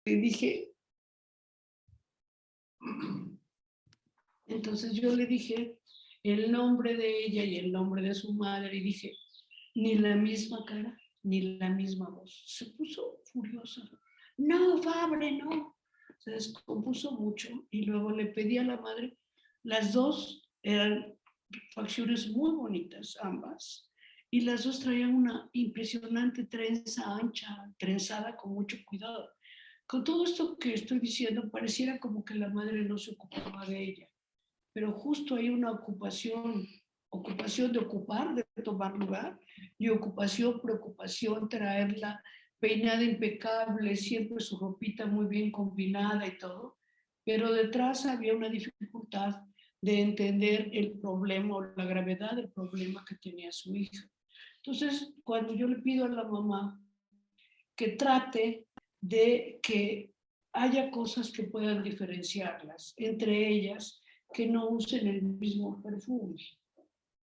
le dije, entonces yo le dije el nombre de ella y el nombre de su madre y dije, ni la misma cara, ni la misma voz. Se puso furiosa. No, Fabre, no. Se descompuso mucho y luego le pedí a la madre, las dos eran facciones muy bonitas, ambas, y las dos traían una impresionante trenza ancha, trenzada con mucho cuidado. Con todo esto que estoy diciendo, pareciera como que la madre no se ocupaba de ella, pero justo hay una ocupación de ocupar, de tomar lugar, y ocupación, preocupación, traerla peinada impecable, siempre su ropita muy bien combinada y todo, pero detrás había una dificultad de entender el problema o la gravedad del problema que tenía su hija. Entonces, cuando yo le pido a la mamá que trate de que haya cosas que puedan diferenciarlas, entre ellas que no usen el mismo perfume.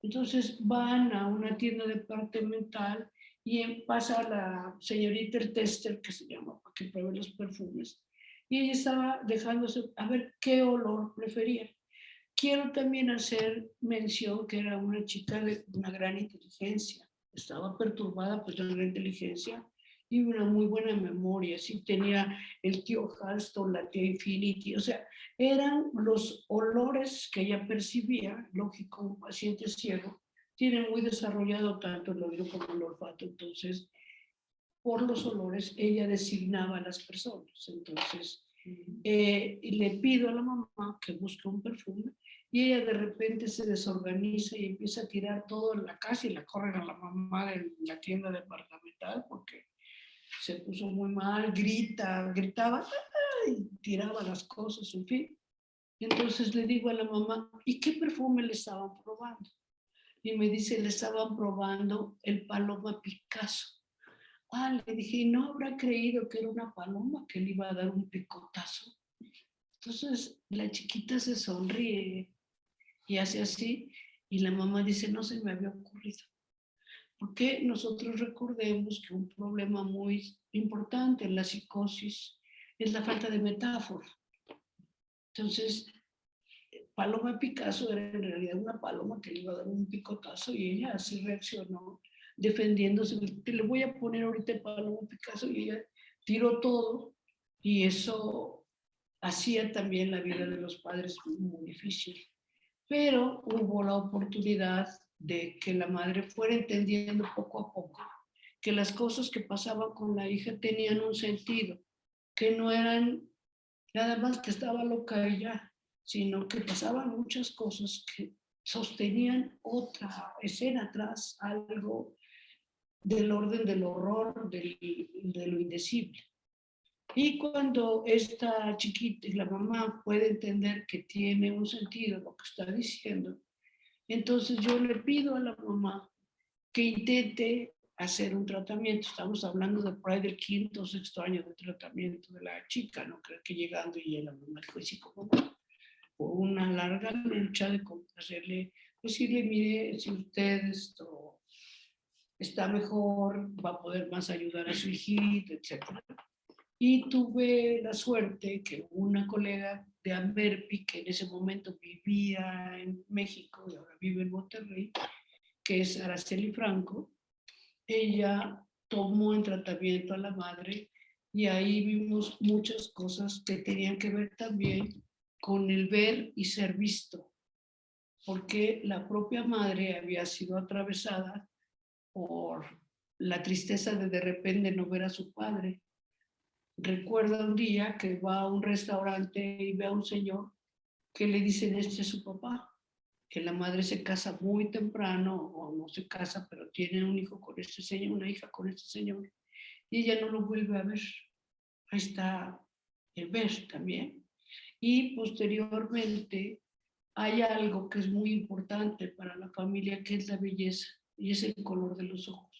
Entonces van a una tienda departamental y pasa la señorita el tester, que se llama, para que pruebe los perfumes, y ella estaba dejándose a ver qué olor prefería. Quiero también hacer mención que era una chica de una gran inteligencia, estaba perturbada por la inteligencia y una muy buena memoria, sí tenía el tío Halston, la tía Infinity, o sea, eran los olores que ella percibía, lógico, un paciente ciego tiene muy desarrollado tanto el oído como el olfato, entonces por los olores ella designaba a las personas, entonces le pido a la mamá que busque un perfume y ella de repente se desorganiza y empieza a tirar todo en la casa y la corren a la mamá de la tienda departamental porque se puso muy mal, gritaba y tiraba las cosas, en fin. Entonces le digo a la mamá, ¿y qué perfume le estaban probando? Y me dice, le estaban probando el Paloma Picasso. Ah, le dije, ¿y no habrá creído que era una paloma que le iba a dar un picotazo? Entonces la chiquita se sonríe y hace así, y la mamá dice, no se me había ocurrido. Porque nosotros recordemos que un problema muy importante en la psicosis es la falta de metáfora. Entonces, Paloma Picasso era en realidad una paloma que le iba a dar un picotazo y ella así reaccionó, defendiéndose. Te le voy a poner ahorita el Paloma Picasso y ella tiró todo y eso hacía también la vida de los padres muy difícil. Pero hubo la oportunidad de que la madre fuera entendiendo poco a poco que las cosas que pasaban con la hija tenían un sentido, que no eran nada más que estaba loca ella, sino que pasaban muchas cosas que sostenían otra escena atrás, algo del orden del horror, de lo indecible. Y cuando esta chiquita, la mamá puede entender que tiene un sentido lo que está diciendo, entonces yo le pido a la mamá que intente hacer un tratamiento. Estamos hablando de por ahí del quinto o sexto año de tratamiento de la chica, no creo que llegando y la mamá dijo, sí, como no, por una larga lucha de hacerle, decirle, mire, si usted esto está mejor, va a poder más ayudar a su hijito, etcétera. Y tuve la suerte que una colega de Amberpi, que en ese momento vivía en México y ahora vive en Monterrey, que es Araceli Franco, ella tomó en tratamiento a la madre y ahí vimos muchas cosas que tenían que ver también con el ver y ser visto, porque la propia madre había sido atravesada por la tristeza de repente no ver a su padre. Recuerda un día que va a un restaurante y ve a un señor que le dicen, este es su papá, que la madre se casa muy temprano o no se casa, pero tiene un hijo con este señor, una hija con este señor, y ella no lo vuelve a ver. Ahí está el ver también. Y posteriormente hay algo que es muy importante para la familia, que es la belleza, y es el color de los ojos.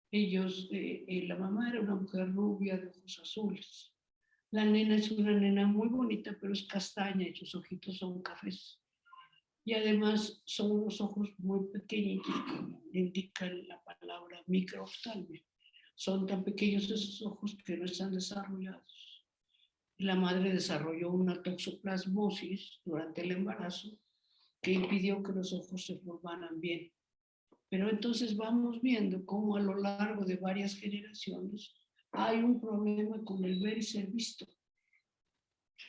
Ellos, la mamá era una mujer rubia de ojos azules. La nena es una nena muy bonita, pero es castaña y sus ojitos son cafés. Y además son unos ojos muy pequeñitos, como indica la palabra microoftalmia. Son tan pequeños esos ojos que no están desarrollados. La madre desarrolló una toxoplasmosis durante el embarazo que impidió que los ojos se formaran bien. Pero entonces vamos viendo cómo a lo largo de varias generaciones hay un problema con el ver y ser visto.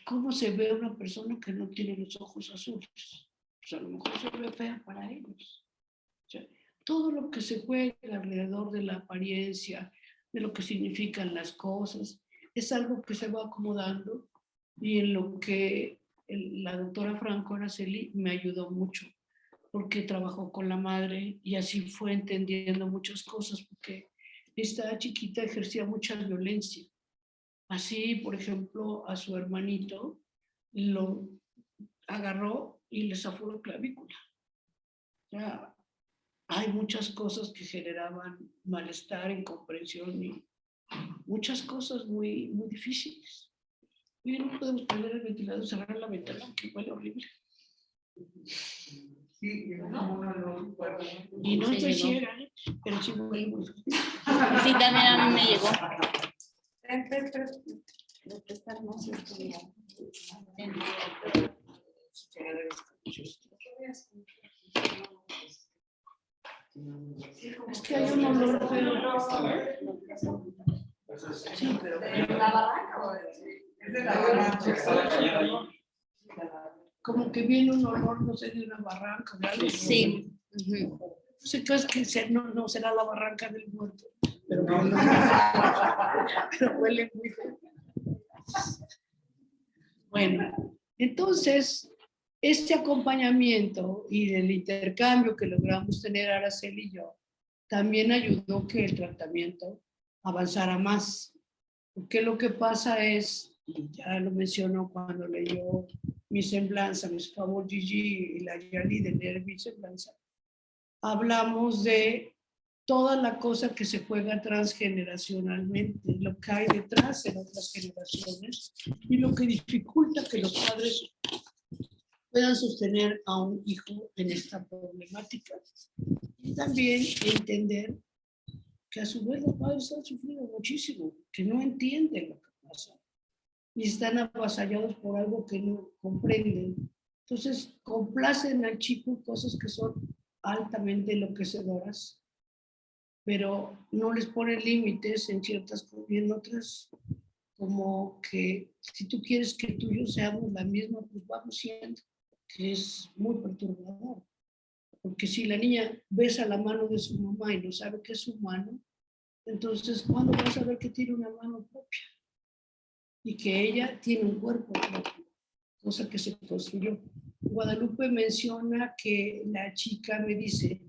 ¿Cómo se ve una persona que no tiene los ojos azules? Pues a lo mejor se ve fea para ellos. O sea, todo lo que se juega alrededor de la apariencia, de lo que significan las cosas, es algo que se va acomodando y en lo que la doctora Franco Araceli me ayudó mucho, porque trabajó con la madre y así fue entendiendo muchas cosas, porque esta chiquita ejercía mucha violencia. Así, por ejemplo, a su hermanito lo agarró y le zafó la clavícula. Ya hay muchas cosas que generaban malestar, incomprensión y muchas cosas muy, muy difíciles. Y no podemos prender el ventilador, cerrar la ventana, que huele horrible. Sí, y no estoy ciega, pero sí huele muy feo. Sí, también a mí me llegó. Es que hay un olor feo. Sí, pero la barranca es de la barranca. Como que viene un olor, no sé, de una barranca, de algo. Sí. No sé qué es que no será la barranca del muerto, pero huele muy feo. Bueno, entonces, este acompañamiento y del intercambio que logramos tener Araceli y yo, también ayudó que el tratamiento avanzara más. Porque lo que pasa es, y ya lo mencionó cuando leyó Mi Semblanza, mis favor Gigi y la Yali de leer Mi Semblanza, hablamos de toda la cosa que se juega transgeneracionalmente, lo que hay detrás en otras generaciones y lo que dificulta que los padres puedan sostener a un hijo en esta problemática. Y también entender que a su vez los padres han sufrido muchísimo, que no entienden lo que pasa y están avasallados por algo que no comprenden. Entonces, complacen al chico cosas que son altamente enloquecedoras, pero no les ponen límites en ciertas cosas y en otras, como que si tú quieres que tú y yo seamos la misma, pues vamos siendo, que es muy perturbador. Porque si la niña besa la mano de su mamá y no sabe que es su mano, entonces, ¿cuándo vas a ver que tiene una mano propia? Y que ella tiene un cuerpo propio, cosa que se construyó. Guadalupe menciona que la chica me dice,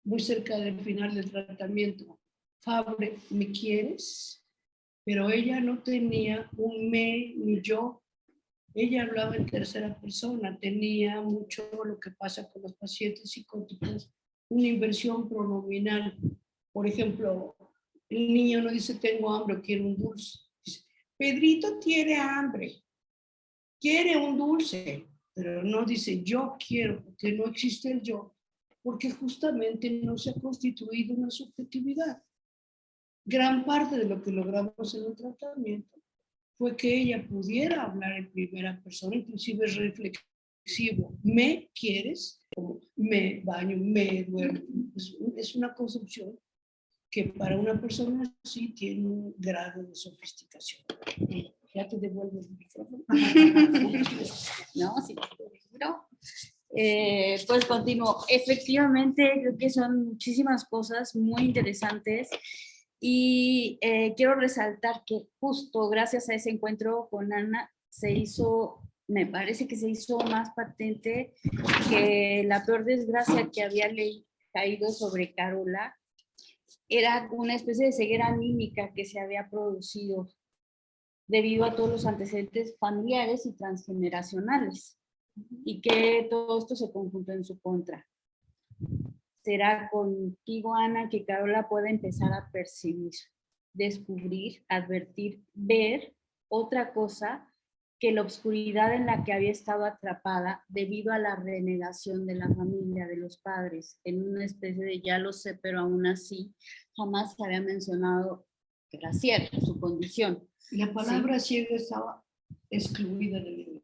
muy cerca del final del tratamiento, Fabre, ¿me quieres? Pero ella no tenía un me ni yo. Ella hablaba en tercera persona, tenía mucho lo que pasa con los pacientes psicóticos, una inversión pronominal. Por ejemplo, el niño no dice tengo hambre o quiero un dulce. Dice, Pedrito tiene hambre, quiere un dulce, pero no dice yo quiero, porque no existe el yo, porque justamente no se ha constituido una subjetividad. Gran parte de lo que logramos en el tratamiento fue que ella pudiera hablar en primera persona, inclusive es reflexivo. ¿Me quieres? Como me baño, me duermo. Es una construcción que para una persona así tiene un grado de sofisticación. Ya te devuelvo el micrófono. No, sí, pero, pues continúo. Efectivamente, creo que son muchísimas cosas muy interesantes y quiero resaltar que justo gracias a ese encuentro con Ana se hizo, me parece que se hizo más patente que la peor desgracia que había caído sobre Carola era una especie de ceguera anímica que se había producido debido a todos los antecedentes familiares y transgeneracionales, y que todo esto se conjuntó en su contra. Será contigo, Ana, que Carola pueda empezar a percibir, descubrir, advertir, ver otra cosa que la oscuridad en la que había estado atrapada debido a la renegación de la familia, de los padres, en una especie de ya lo sé, pero aún así jamás se había mencionado que era cierto su condición. La palabra ciega estaba excluida del libro.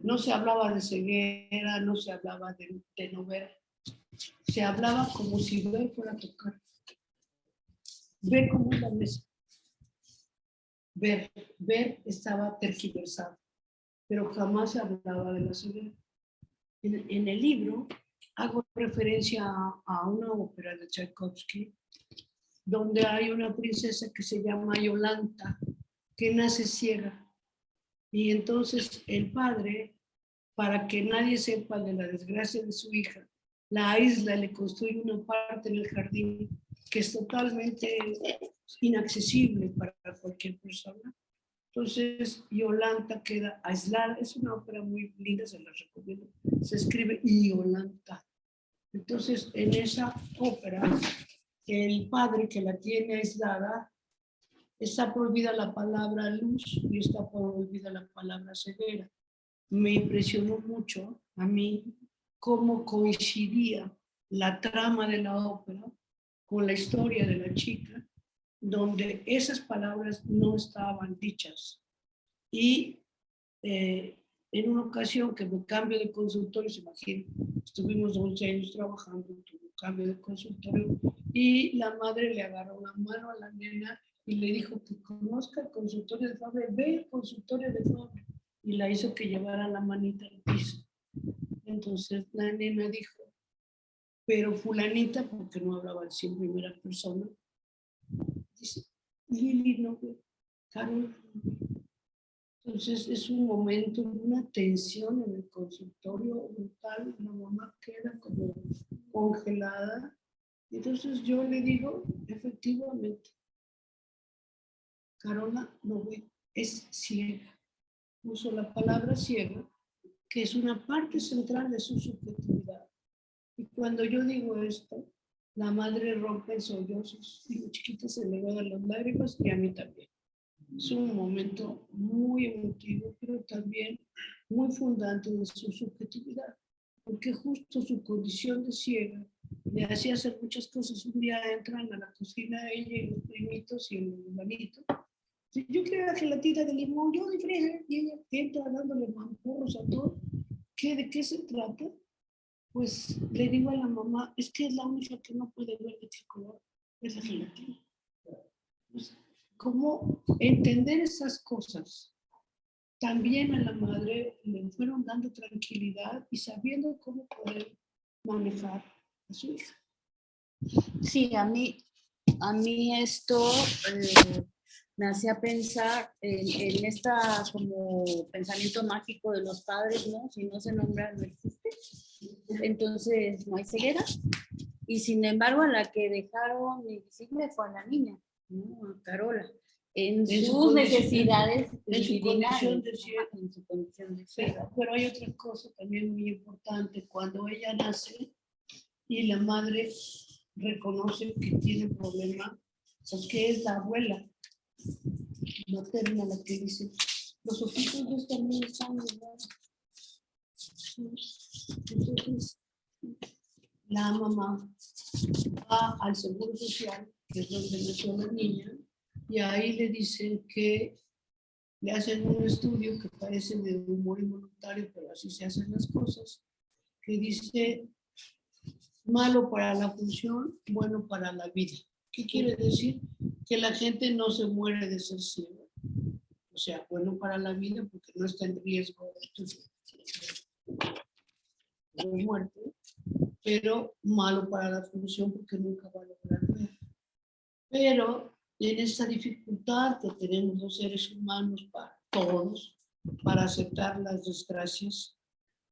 No se hablaba de ceguera, no se hablaba de no ver. Se hablaba como si ver fuera a tocar. Ver como una mesa. Ver estaba tergiversado, pero jamás se hablaba de la ceguera. En el libro hago referencia a una ópera de Tchaikovsky, donde hay una princesa que se llama Yolanta, que nace ciega. Y entonces el padre, para que nadie sepa de la desgracia de su hija, la aísla, le construye una parte en el jardín que es totalmente inaccesible para cualquier persona. Entonces Yolanta queda aislada. Es una ópera muy linda, se la recomiendo. Se escribe Yolanta. Entonces en esa ópera, el padre que la tiene aislada, está prohibida la palabra luz y está prohibida la palabra ceguera. Me impresionó mucho a mí cómo coincidía la trama de la ópera con la historia de la chica, donde esas palabras no estaban dichas. Y en una ocasión que me cambio de consultorio, se imagina, estuvimos 11 años trabajando, tuve un cambio de consultorio y la madre le agarró la mano a la nena y le dijo que conozca el consultorio de Fabre, ve el consultorio de Fabre, y la hizo que llevara la manita al piso. Entonces la nena dijo, pero fulanita, porque no hablaba así en primera persona, dice, Lili no ve, Carol no ve. Entonces es un momento, una tensión en el consultorio brutal, la mamá queda como congelada. Entonces yo le digo, efectivamente, Carola no ve, es ciega. Uso la palabra ciega, que es una parte central de su subjetividad. Y cuando yo digo esto, la madre rompe en sollozos y la chiquita se le van las lágrimas y a mí también. Es un momento muy emotivo, pero también muy fundante de su subjetividad, porque justo su condición de ciega le hacía hacer muchas cosas. Un día entran a la cocina ella y los primitos y el hermanito. Yo quiero la gelatina de limón, yo de fresa, y ella entra dándole mampurros a todo. ¿De qué se trata? Pues le digo a la mamá, es que es la única que no puede ver de qué color es la gelatina. Pues, ¿cómo entender esas cosas? También a la madre le fueron dando tranquilidad y sabiendo cómo poder manejar a su hija. Sí, a mí esto me hacía pensar en esta como pensamiento mágico de los padres, ¿no? Si no se nombra, no existe. Entonces no hay ceguera. Y sin embargo, a la que dejaron invisible fue a la niña, ¿no? A Carola. En sus necesidades en su condición de ciega. En su condición de ciega. Pero hay otra cosa también muy importante. Cuando ella nace y la madre reconoce que tiene problema, porque es la abuela materna la que dice, los ojitos de esta niña están iguales. Entonces, la mamá va al Seguro Social, que es donde nació la niña, y ahí le dicen que le hacen un estudio que parece de humor involuntario, pero así se hacen las cosas, que dice malo para la función, bueno para la vida. ¿Qué quiere decir? Que la gente no se muere de ser ciega. O sea, bueno para la vida porque no está en riesgo de muerte, pero malo para la función porque nunca va a lograr ver. Pero en esta dificultad que tenemos los seres humanos, para todos, para aceptar las desgracias,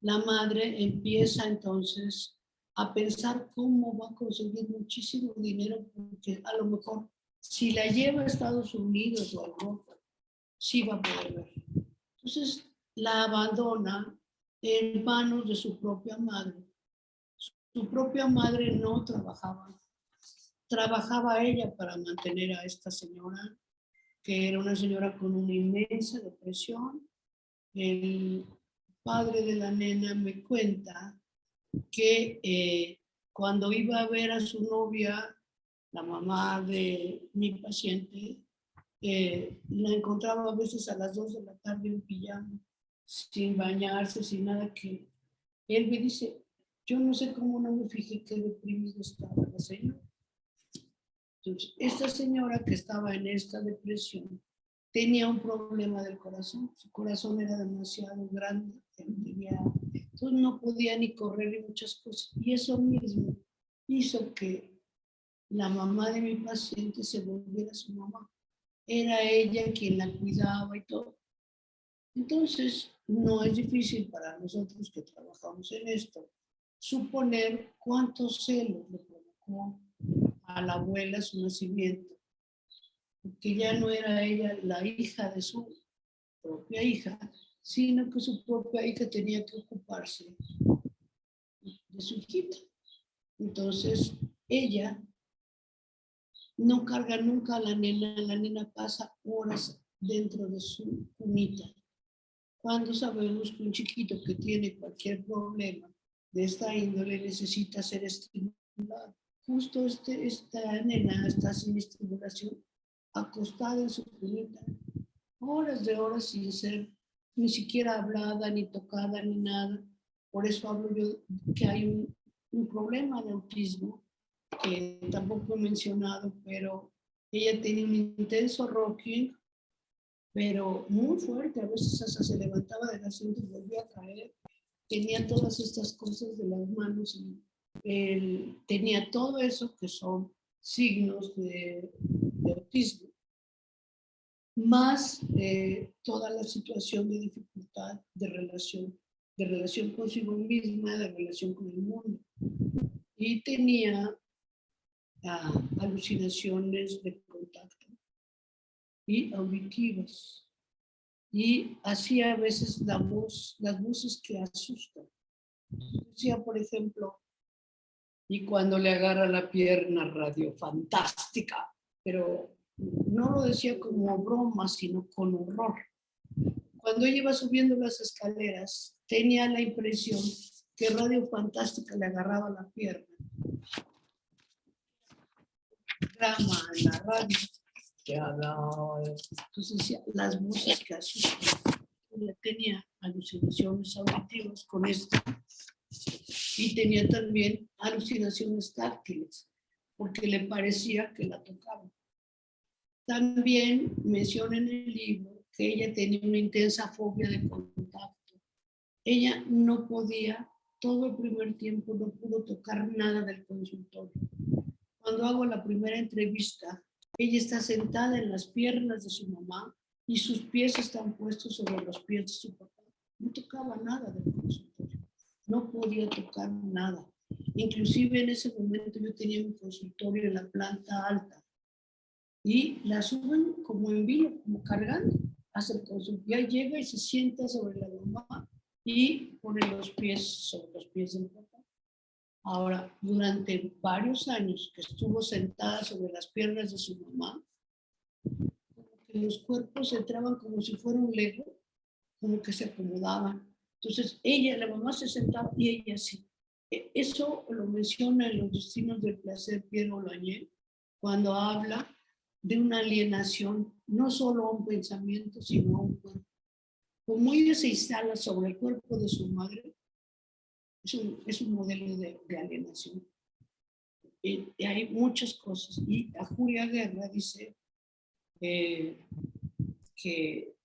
la madre empieza entonces a pensar cómo va a conseguir muchísimo dinero, porque a lo mejor si la lleva a Estados Unidos o a Europa, sí va a poder ver. Entonces la abandona en manos de su propia madre. Su propia madre no trabajaba. Trabajaba ella para mantener a esta señora, que era una señora con una inmensa depresión. El padre de la nena me cuenta que cuando iba a ver a su novia, la mamá de mi paciente, La encontraba a veces a las 2 de la tarde en pijama, sin bañarse, sin nada, que él me dice, yo no sé cómo no me fijé qué deprimida estaba la señora. Entonces, esta señora que estaba en esta depresión tenía un problema del corazón. Su corazón era demasiado grande, entonces no podía ni correr y muchas cosas. Y eso mismo hizo que la mamá de mi paciente se volviera su mamá. Era ella quien la cuidaba y todo. Entonces, no es difícil para nosotros que trabajamos en esto suponer cuántos celos le provocó a la abuela su nacimiento, porque ya no era ella la hija de su propia hija, sino que su propia hija tenía que ocuparse de su hijita. Entonces, ella no carga nunca a la nena pasa horas dentro de su cunita. Cuando sabemos que un chiquito que tiene cualquier problema de esta índole necesita ser estimulado. Justo esta nena está sin estimulación, acostada en su cunita, horas de horas sin ser ni siquiera hablada, ni tocada, ni nada. Por eso hablo yo que hay un problema de autismo que tampoco he mencionado, pero ella tiene un intenso rocking, pero muy fuerte. A veces hasta se levantaba del asiento y volvía a caer. Tenía todas estas cosas de las manos y él tenía todo eso que son signos de autismo, más toda la situación de dificultad de relación consigo misma, de relación con el mundo. Y tenía alucinaciones de contacto y auditivas. Y hacía a veces las voces que asustan. Decía, por ejemplo, y cuando le agarra la pierna, radio fantástica, pero no lo decía como broma, sino con horror. Cuando ella iba subiendo las escaleras, tenía la impresión que Radio Fantástica le agarraba la pierna. Drama en la radio que hablaba. Entonces decía, las voces que asustan. Ella tenía alucinaciones auditivas con esto y tenía también alucinaciones táctiles porque le parecía que la tocaban. También menciona en el libro que ella tenía una intensa fobia de contacto. Ella no podía, todo el primer tiempo no pudo tocar nada del consultorio. Cuando hago la primera entrevista, ella está sentada en las piernas de su mamá y sus pies están puestos sobre los pies de su papá. No tocaba nada del consultorio, no podía tocar nada. Inclusive en ese momento yo tenía un consultorio en la planta alta y la suben como en vilo, como cargando hasta el consultorio. Ya llega y se sienta sobre la mamá y pone los pies sobre los pies del papá. Ahora, durante varios años que estuvo sentada sobre las piernas de su mamá, como que los cuerpos entraban como si fuera un lego, como que se acomodaban. Entonces, la mamá se sentaba y ella sí. Eso lo menciona en Los destinos del placer Pierre Boulanger, cuando habla de una alienación, no solo a un pensamiento, sino a un cuerpo. Como ella se instala sobre el cuerpo de su madre, es un modelo de alienación. Hay muchas cosas. Y a Julia Guerra dice que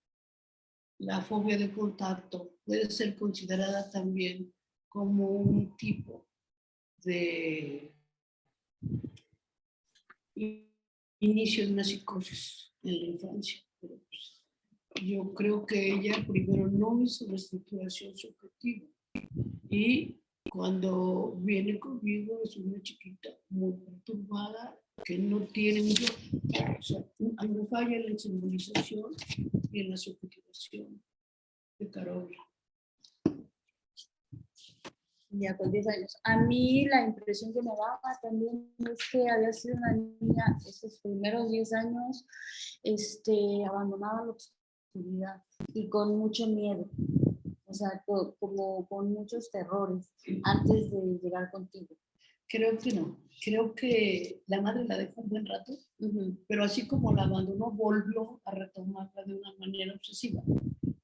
la fobia de contacto puede ser considerada también como un tipo de inicio de una psicosis en la infancia. Pero pues, yo creo que ella primero no hizo la estructuración subjetiva y cuando viene conmigo es una chiquita muy perturbada que no tiene un yo. O sea, algo falla en la simbolización y en la subjetivación de Carola. Ya con 10 años. A mí la impresión que me daba también es que había sido una niña esos primeros 10 años abandonada a la oscuridad y con mucho miedo, o sea, como con muchos terrores antes de llegar contigo. Creo que no. Creo que la madre la dejó un buen rato, pero así como la abandonó, volvió a retomarla de una manera obsesiva.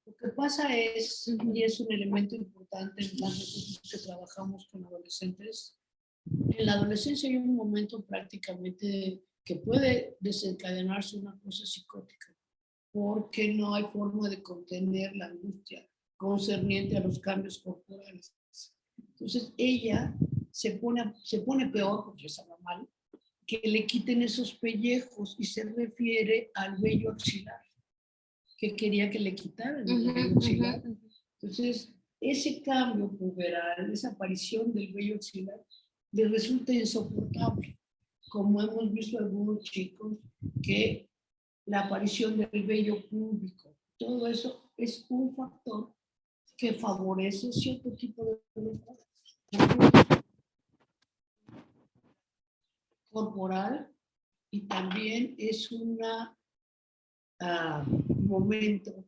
Lo que pasa es, y es un elemento importante en las veces que trabajamos con adolescentes, en la adolescencia hay un momento prácticamente que puede desencadenarse una cosa psicótica, porque no hay forma de contener la angustia concerniente a los cambios corporales. Entonces ella se pone peor, porque estaba mal, que le quiten esos pellejos y se refiere al vello axilar, que quería que le quitaran el vello axilar. Entonces, ese cambio puberal, esa aparición del vello axilar, le resulta insoportable, como hemos visto algunos chicos que la aparición del vello púbico, todo eso es un factor que favorece cierto tipo de locura corporal y también es un momento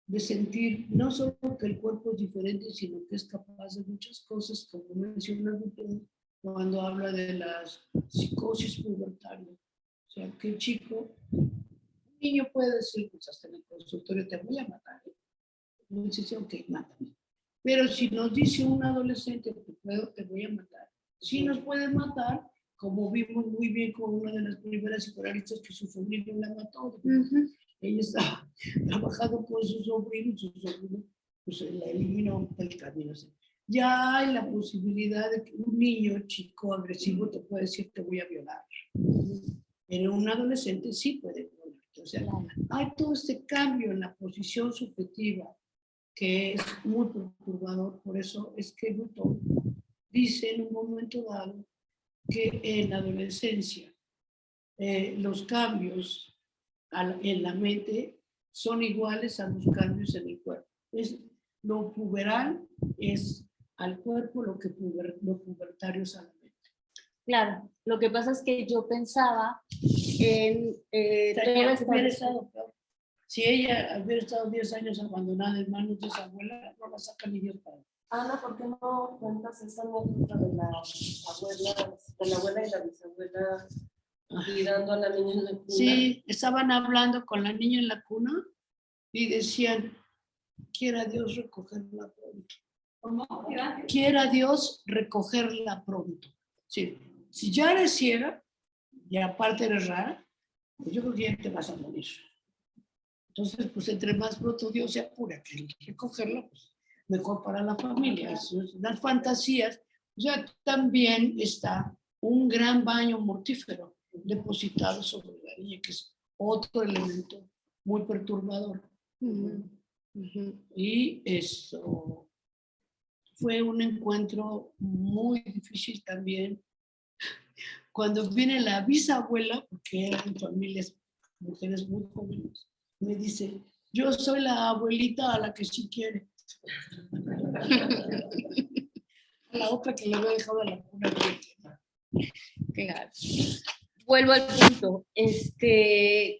de sentir no solo que el cuerpo es diferente, sino que es capaz de muchas cosas, como menciona Gutierrez cuando habla de las psicosis pubertarias. O sea, que el chico, un niño puede decir, pues hasta en el consultorio te voy a matar. No dice, ok, mátame. Pero si nos dice un adolescente, te voy a matar, sí nos puede matar, como vimos muy bien con una de las primeras psicoanalistas que su sobrino la mató. Ella estaba trabajando con su sobrino pues, la eliminó del camino. Ya hay la posibilidad de que un niño chico agresivo te puede decir te voy a violar. Pero un adolescente sí puede violarte. O sea, hay todo este cambio en la posición subjetiva que es muy perturbador. Por eso es que Button dice en un momento dado que en la adolescencia los cambios en la mente son iguales a los cambios en el cuerpo. Lo puberal es al cuerpo lo que lo pubertario es a la mente. Claro, lo que pasa es que yo pensaba en toda esta... Si ella hubiera estado 10 años abandonada en manos de esa abuela, no la saca ni Dios para. Ana, ¿por qué no cuentas esa anécdota de la abuela y la bisabuela cuidando a la niña en la cuna? Sí, estaban hablando con la niña en la cuna y decían, quiera Dios recogerla pronto. ¿Cómo? Quiera Dios recogerla pronto. Sí. Si ya eres ciega y aparte eres rara, pues yo creo que ya te vas a morir. Entonces, pues entre más pronto Dios se apura que recogerla, pues mejor para la familia. Las fantasías, o sea, también está un gran baño mortífero depositado sobre la niña, que es otro elemento muy perturbador. Y eso fue un encuentro muy difícil también. Cuando viene la bisabuela, porque eran familias, mujeres muy jóvenes, me dice, yo soy la abuelita a la que sí quiere. La otra que le había dejado a la cuna. Claro. Vuelvo al punto.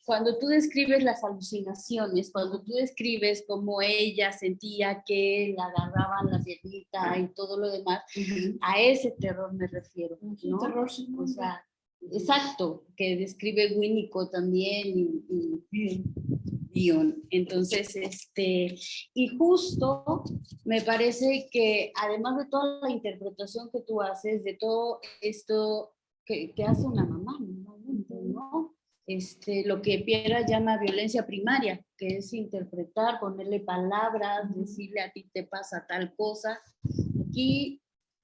Cuando tú describes las alucinaciones, cuando tú describes cómo ella sentía que la agarraban la piernita y todo lo demás, a ese terror me refiero, ¿no? Terror, sí, o sea, exacto, que describe Winnicott también y Bion. Entonces, y justo me parece que además de toda la interpretación que tú haces, de todo esto que hace una mamá normalmente, ¿no? Lo que Piera llama violencia primaria, que es interpretar, ponerle palabras, decirle a ti te pasa tal cosa. Aquí,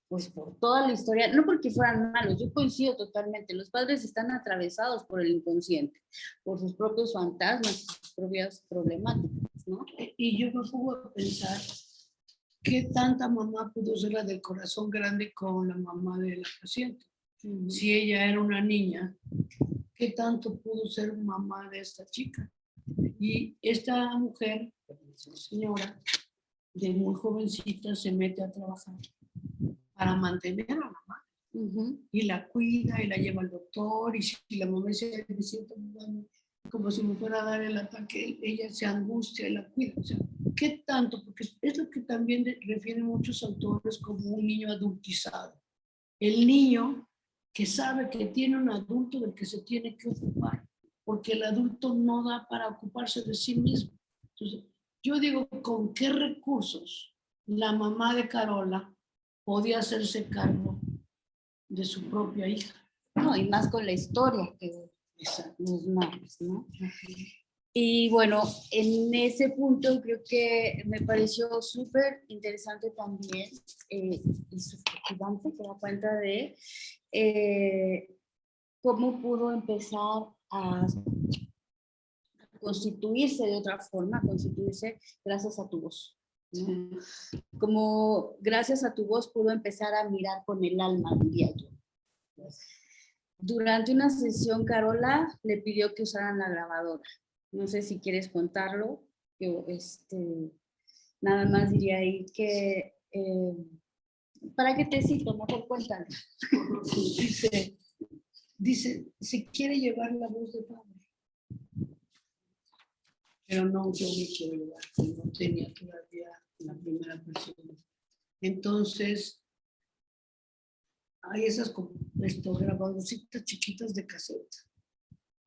pues por toda la historia, no porque fueran malos, yo coincido totalmente, los padres están atravesados por el inconsciente, por sus propios fantasmas, sus propias problemáticas, ¿no? Y yo me pongo a pensar qué tanta mamá pudo ser la del corazón grande con la mamá de la paciente. Si ella era una niña, ¿qué tanto pudo ser mamá de esta chica? Y esta mujer, señora, de muy jovencita, se mete a trabajar para mantener a la mamá. Y la cuida y la lleva al doctor. Y si la mamá se siente como si me fuera a dar el ataque, ella se angustia y la cuida. O sea, ¿qué tanto? Porque es lo que también refieren muchos autores como un niño adultizado. El niño que sabe que tiene un adulto del que se tiene que ocupar, porque el adulto no da para ocuparse de sí mismo. Entonces, yo digo, ¿con qué recursos la mamá de Carola podía hacerse cargo de su propia hija? No, y más con la historia que nos narras, ¿no? Y bueno, en ese punto creo que me pareció súper interesante también y sugestionante, que da cuenta de cómo pudo empezar a constituirse de otra forma, constituirse gracias a tu voz, ¿no? Como gracias a tu voz pudo empezar a mirar con el alma, diría yo. Durante una sesión, Carola le pidió que usaran la grabadora. No sé si quieres contarlo. Yo, nada más diría ahí que, ¿para qué te cito? Mejor cuéntalo. Dice, se quiere llevar la voz de padre. Pero no, yo me quiero llevar, no tenía todavía la primera persona. Entonces, hay esas grabadorcitas chiquitas de cassette.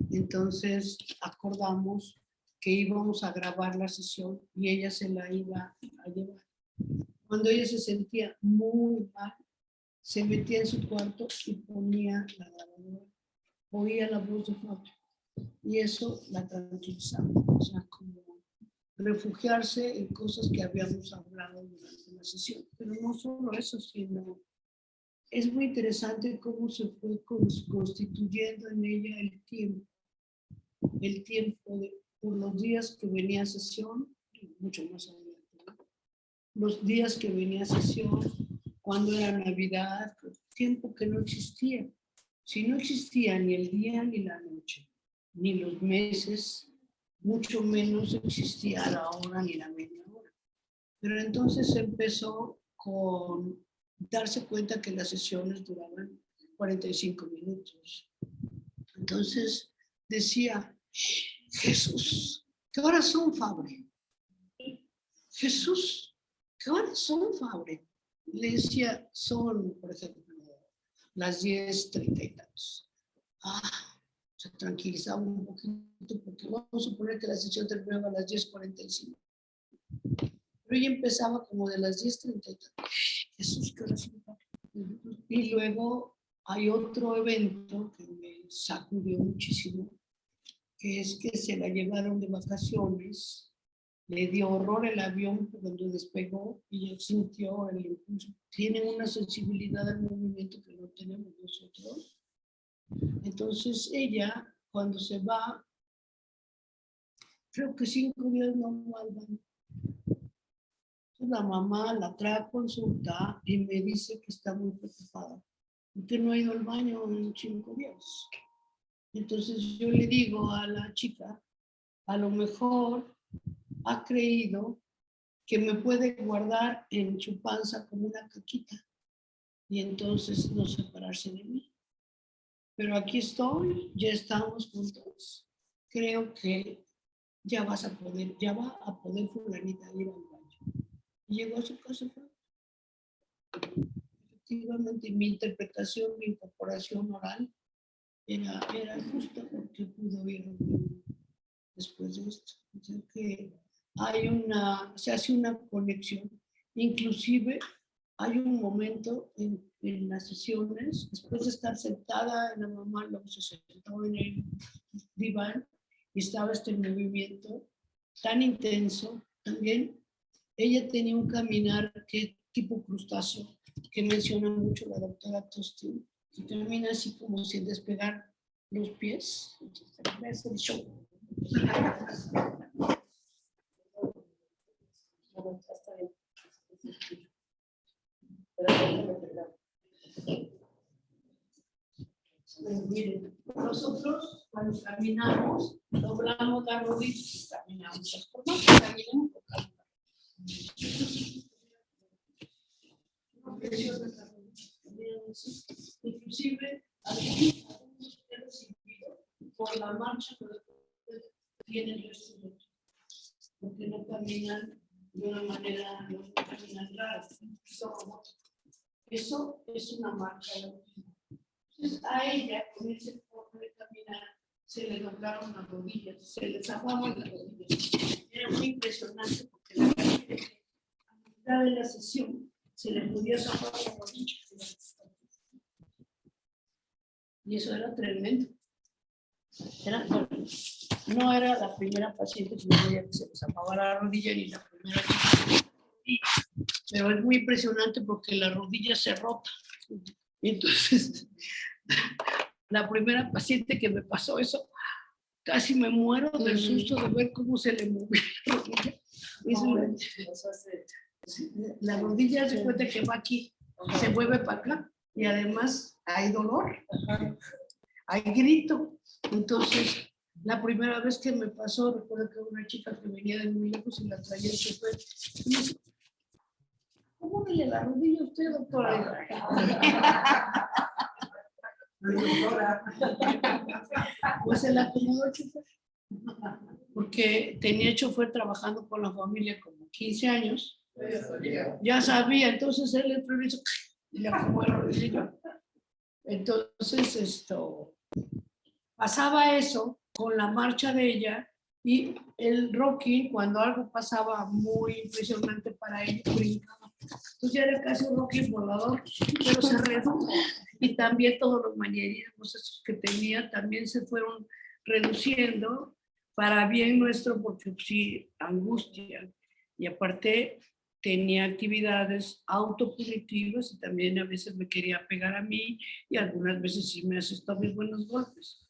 Entonces, acordamos que íbamos a grabar la sesión y ella se la iba a llevar. Cuando ella se sentía muy mal, se metía en su cuarto y ponía la grabadora, oía la voz de Fabio y eso la tranquilizaba, o sea, como refugiarse en cosas que habíamos hablado durante la sesión. Pero no solo eso, sino es muy interesante cómo se fue constituyendo en ella el tiempo por los días que venía a sesión, mucho más adelante, ¿no? Los días que venía a sesión, cuando era Navidad, tiempo que no existía. Si no existía ni el día ni la noche, ni los meses, mucho menos existía la hora ni la media hora. Pero entonces empezó con darse cuenta que las sesiones duraban 45 minutos. Entonces decía, Jesús, ¿qué horas son, Fabre? Jesús, ¿qué horas son, Fabre? Le decía, son, por ejemplo, las 10:30 y tantos. Se tranquilizaba un poquito porque vamos a suponer que la sesión terminaba a las 10:45. Pero ella empezaba como de las 10:30 y tantos. Jesús, ¿qué horas son? Y luego hay otro evento que me sacudió muchísimo, que es que se la llevaron de vacaciones. Le dio horror el avión cuando despegó y ella sintió el impulso. Tienen una sensibilidad al movimiento que no tenemos nosotros. Entonces ella, cuando se va, creo que 5 días no va al baño. Entonces la mamá la trae a consulta y me dice que está muy preocupada, porque no ha ido al baño en 5 días. Entonces yo le digo a la chica, a lo mejor ha creído que me puede guardar en su panza como una caquita y entonces no separarse de mí. Pero aquí estoy, ya estamos juntos. Creo que ya va a poder fulanita ir al baño. Y llegó a su casa. Efectivamente, mi interpretación, mi incorporación oral era justa porque pudo ir después de esto. O sea que se hace una conexión. Inclusive hay un momento en las sesiones, después de estar sentada, la mamá luego se sentó en el diván y estaba este movimiento tan intenso. También ella tenía un caminar que tipo crustáceo, que menciona mucho la doctora Tostin, que camina así como sin despegar los pies. Entonces, el show. Miren, nosotros cuando caminamos, doblamos la rodilla y caminamos. Por más que caminemos, inclusive algunos he recibido por la marcha que tienen los porque no caminan de una manera, no caminan rara, son robots. Eso es una marca de autismo. Entonces, a ella, con ese forma de caminar, se le doblaron las rodillas, se le zafaban las rodillas. Era muy impresionante porque la gente, a mitad de la sesión se le podía zafar la rodilla. Y eso era tremendo. Bueno, no era la primera paciente que me veía que se le zafaba la rodilla ni la primera que pero es muy impresionante porque la rodilla se rota. Entonces, la primera paciente que me pasó eso, casi me muero del susto de ver cómo se le movía la rodilla. La rodilla se cuenta que va aquí, se mueve para acá y además hay dolor, hay grito. Entonces, la primera vez que me pasó, recuerdo que una chica que venía de muy lejos y la traía el chofer, y me dice, ¿cómo me le la rodilla a usted, doctora? Pues se la acomodó el chofer. Porque tenía chofer trabajando con la familia como 15 años. Ya sabía, entonces él entró y le acomodó la rodilla. Entonces, pasaba eso con la marcha de ella y el rocking, cuando algo pasaba muy impresionante para ella, brincaba. Entonces ya era casi un rocking volador, pero se redujo. Y también todos los manierismos esos que tenía también se fueron reduciendo para bien nuestro, porque sí, angustia. Y aparte tenía actividades autopunitivas y también a veces me quería pegar a mí y algunas veces sí me asestó mis buenos golpes.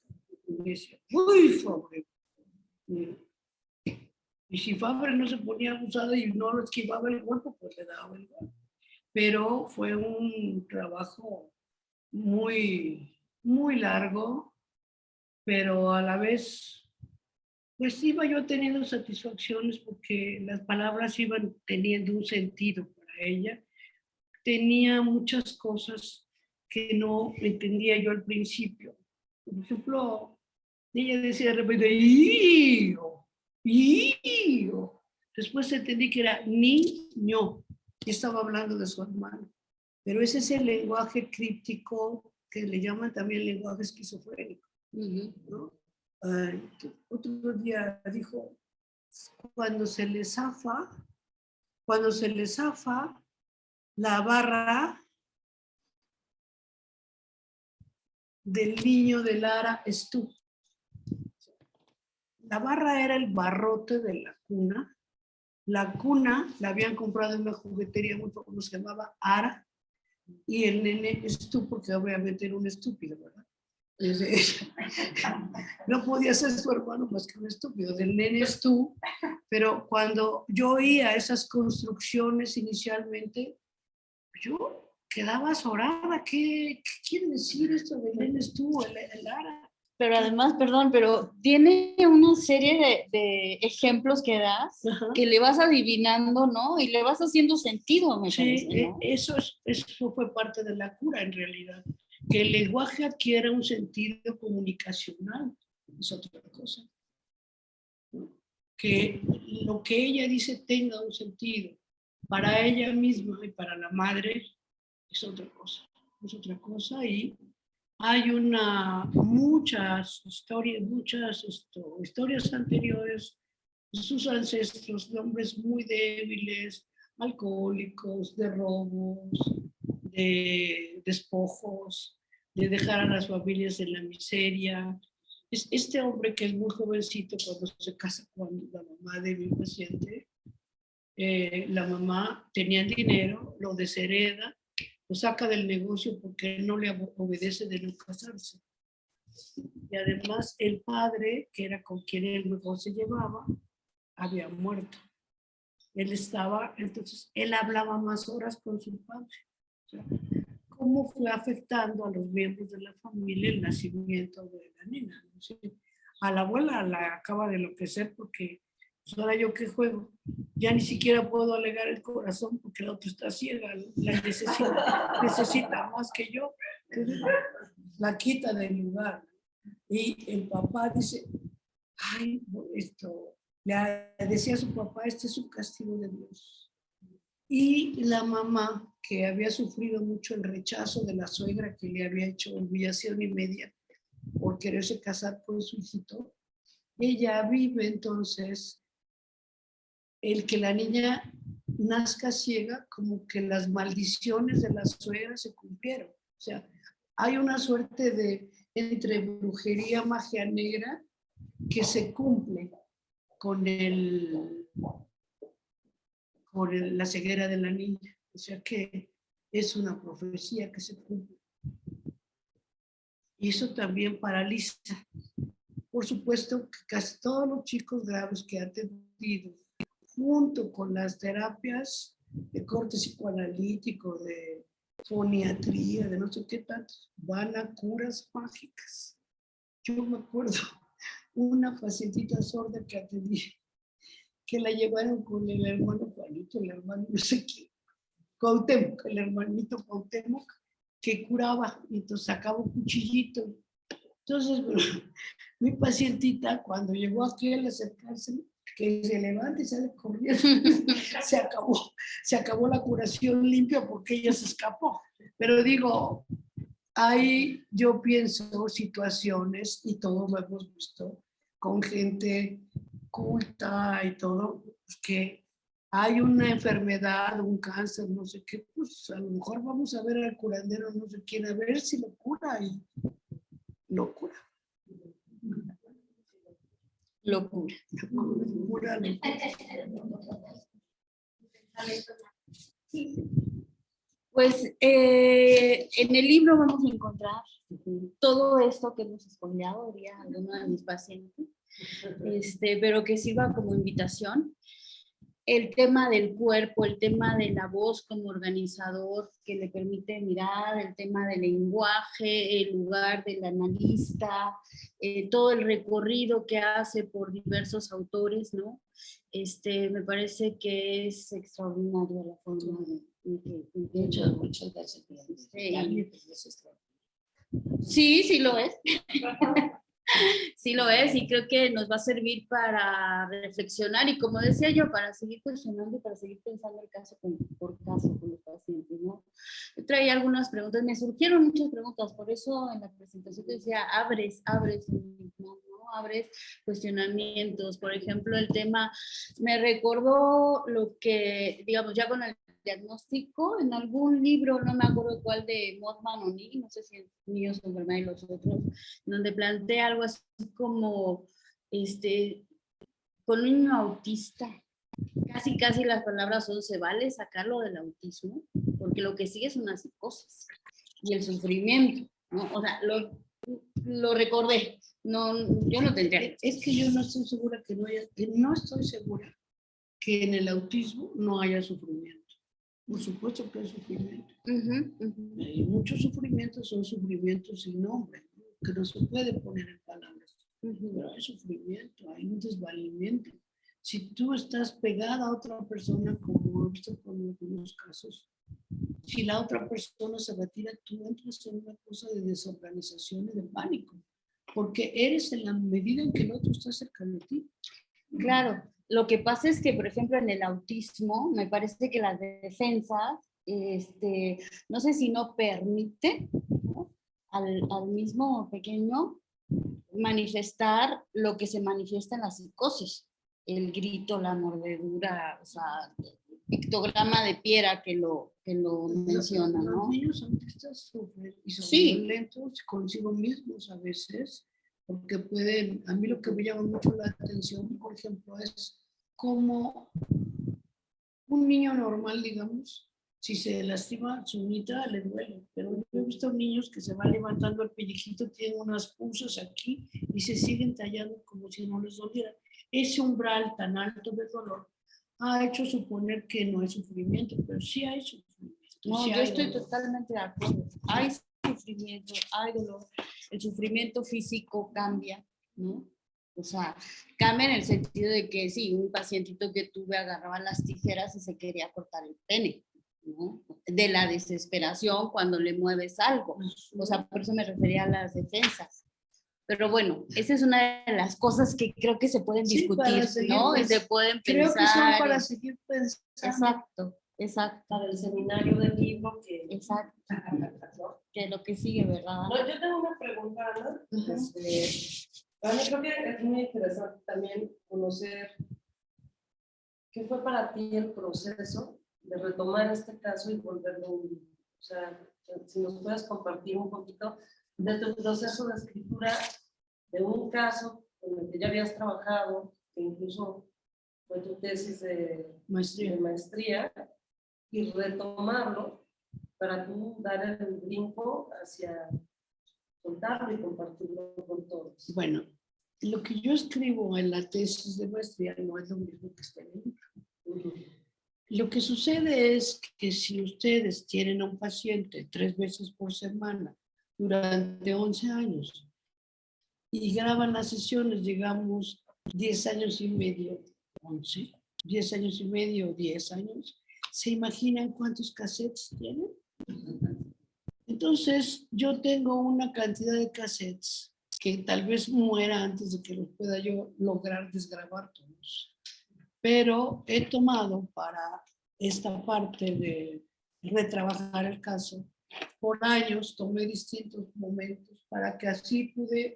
Y me decía, uy, Fabre. Y si Fabre no se ponía abusada y no lo esquivaba el golpe, pues le daba el golpe. Pero fue un trabajo muy, muy largo, pero a la vez, pues iba yo teniendo satisfacciones porque las palabras iban teniendo un sentido para ella. Tenía muchas cosas que no entendía yo al principio. Por ejemplo, ella decía de repente, ¡ío! ¡ío! Después entendí que era niño, y estaba hablando de su hermano. Pero ese es el lenguaje críptico que le llaman también lenguaje esquizofrénico, ¿no? Otro día dijo, cuando se le zafa la barra del niño de Lara es tú. La barra era el barrote de la cuna. La cuna la habían comprado en una juguetería muy famosa, se llamaba Ara, y el nene es tú, porque obviamente era un estúpido, ¿verdad? No podía ser su hermano más que un estúpido. Del nene es tú, pero cuando yo oía esas construcciones inicialmente, yo quedaba azorada. ¿Qué quiere decir esto del nene es tú, el Ara? Pero además, perdón, pero tiene una serie de ejemplos que das que le vas adivinando, ¿no? Y le vas haciendo sentido, me parece, ¿no? Eso fue parte de la cura en realidad. Que el lenguaje adquiera un sentido comunicacional es otra cosa. Que lo que ella dice tenga un sentido para ella misma y para la madre es otra cosa. Es otra cosa y hay muchas historias anteriores de sus ancestros, de hombres muy débiles, alcohólicos, de robos, de despojos, de dejar a las familias en la miseria. Este hombre que es muy jovencito cuando se casa con la mamá de mi paciente, la mamá tenía dinero, lo deshereda, lo saca del negocio porque no le obedece de no casarse. Y además el padre, que era con quien él mejor se llevaba, había muerto. Entonces él hablaba más horas con su padre. O sea, ¿cómo fue afectando a los miembros de la familia el nacimiento de la nena? ¿No? Sí, a la abuela la acaba de enloquecer porque pues ahora yo qué juego, ya ni siquiera puedo alegar el corazón porque la otra está ciega, la necesita más que yo. Entonces, la quita del lugar. Y el papá dice, ay, le decía a su papá, este es un castigo de Dios. Y la mamá, que había sufrido mucho el rechazo de la suegra que le había hecho humillación y media por quererse casar con su hijito, ella vive entonces el que la niña nazca ciega, como que las maldiciones de la suegra se cumplieron. O sea, hay una suerte de entre brujería, magia negra, que se cumple con la ceguera de la niña. O sea que es una profecía que se cumple. Y eso también paraliza. Por supuesto que casi todos los chicos graves que han tenido, junto con las terapias de corte psicoanalítico, de foniatría, de no sé qué tantos, van a curas mágicas. Yo me acuerdo una pacientita sorda que atendí, que la llevaron con el hermano Juanito, el hermano no sé quién, Cuauhtémoc, el hermanito Cuauhtémoc, que curaba, y entonces sacaba un cuchillito. Entonces, bueno, mi pacientita, cuando llegó aquí al acercarse, que se levanta y sale corriendo, se acabó la curación limpia porque ella se escapó. Pero digo, hay, yo pienso, situaciones, y todos lo hemos visto, con gente culta y todo, pues que hay una enfermedad, un cáncer, no sé qué, pues a lo mejor vamos a ver al curandero, no sé quién, a ver si lo cura y lo cura. Locura. Locura. Pues en el libro vamos a encontrar todo esto que hemos spoileado, diría alguno de mis pacientes, pero que sirva como invitación. El tema del cuerpo, el tema de la voz como organizador que le permite mirar, el tema del lenguaje, el lugar del analista, todo el recorrido que hace por diversos autores, ¿no? Me parece que es extraordinaria la forma Muchas gracias. Sí, sí lo es. Sí lo es, y creo que nos va a servir para reflexionar y, como decía yo, para seguir cuestionando y para seguir pensando el caso por caso con los pacientes, ¿no? Yo traía algunas preguntas, me surgieron muchas preguntas, por eso en la presentación te decía, abres, ¿no? Abres cuestionamientos. Por ejemplo, el tema, me recordó lo que, digamos, ya con el diagnóstico, en algún libro, no me acuerdo cuál, de Mothman o Lee, no sé si es Niños con Enfermedad y los otros, donde plantea algo así como, con un niño autista, casi las palabras son, se vale sacarlo del autismo, porque lo que sigue es una psicosis y el sufrimiento, ¿no? O sea, lo recordé, no, yo no tendría. Es que yo no estoy segura no estoy segura que en el autismo no haya sufrimiento. Por supuesto que hay sufrimiento. Y muchos sufrimientos son sufrimientos sin nombre, ¿no? Que no se puede poner en palabras. Pero hay sufrimiento, hay un desvalimiento. Si tú estás pegada a otra persona, como he visto con algunos casos, si la otra persona se retira, tú entras en una cosa de desorganización y de pánico, porque eres en la medida en que el otro está cerca de ti. Claro, lo que pasa es que, por ejemplo, en el autismo, me parece que las defensas, no sé si no permite, ¿no?, al mismo pequeño manifestar lo que se manifiesta en la psicosis, el grito, la mordedura, o sea, el pictograma de Piera que lo menciona, ¿no? Los niños autistas sufren y son violentos consigo mismos a veces, porque pueden, a mí lo que me llama mucho la atención, por ejemplo, es cómo un niño normal, digamos, si se lastima su uñita, le duele, pero yo he visto niños que se van levantando el pellejito, tienen unas punzas aquí y se siguen tallando como si no les doliera. Ese umbral tan alto de dolor ha hecho suponer que no hay sufrimiento, pero sí hay sufrimiento. No, sí yo hay estoy dolor. totalmente de acuerdo. Hay sufrimiento, hay dolor. El sufrimiento físico cambia, ¿no? O sea, cambia en el sentido de que sí, un pacientito que tuve agarraba las tijeras y se quería cortar el pene, ¿no? De la desesperación cuando le mueves algo. O sea, por eso me refería a las defensas. Pero bueno, esa es una de las cosas que creo que se pueden discutir, ¿no? Y se pueden pensar. Creo que son para seguir pensando. Exacto. Exacto, para el seminario del libro que... exacto. ¿no? Que lo que sigue, ¿verdad? No, yo tengo una pregunta, Ana. Para mí creo que es muy interesante también conocer qué fue para ti el proceso de retomar este caso y volverlo un... O sea, si nos puedes compartir un poquito de tu proceso de escritura de un caso con el que ya habías trabajado, que incluso fue tu tesis de maestría, y retomarlo para tú dar el brinco hacia contarlo y compartirlo con todos. Bueno, lo que yo escribo en la tesis de maestría no es lo mismo que está en el libro. Lo que sucede es que si ustedes tienen a un paciente 3 veces por semana durante 11 años y graban las sesiones, digamos, 10 años y medio, 11, 10 años y medio, 10 años, ¿se imaginan cuántos cassettes tienen? Entonces, yo tengo una cantidad de cassettes que tal vez muera antes de que los pueda yo lograr desgrabar todos. Pero he tomado para esta parte de retrabajar el caso, por años tomé distintos momentos para que así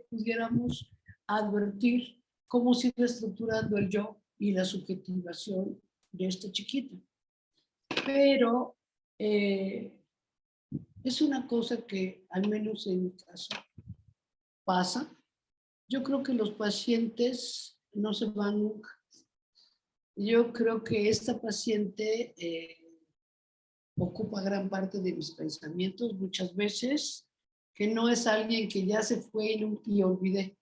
pudiéramos advertir cómo se iba estructurando el yo y la subjetivación de esta chiquita. Pero es una cosa que, al menos en mi caso, pasa. Yo creo que los pacientes no se van nunca. Yo creo que esta paciente ocupa gran parte de mis pensamientos muchas veces, que no es alguien que ya se fue y olvidé,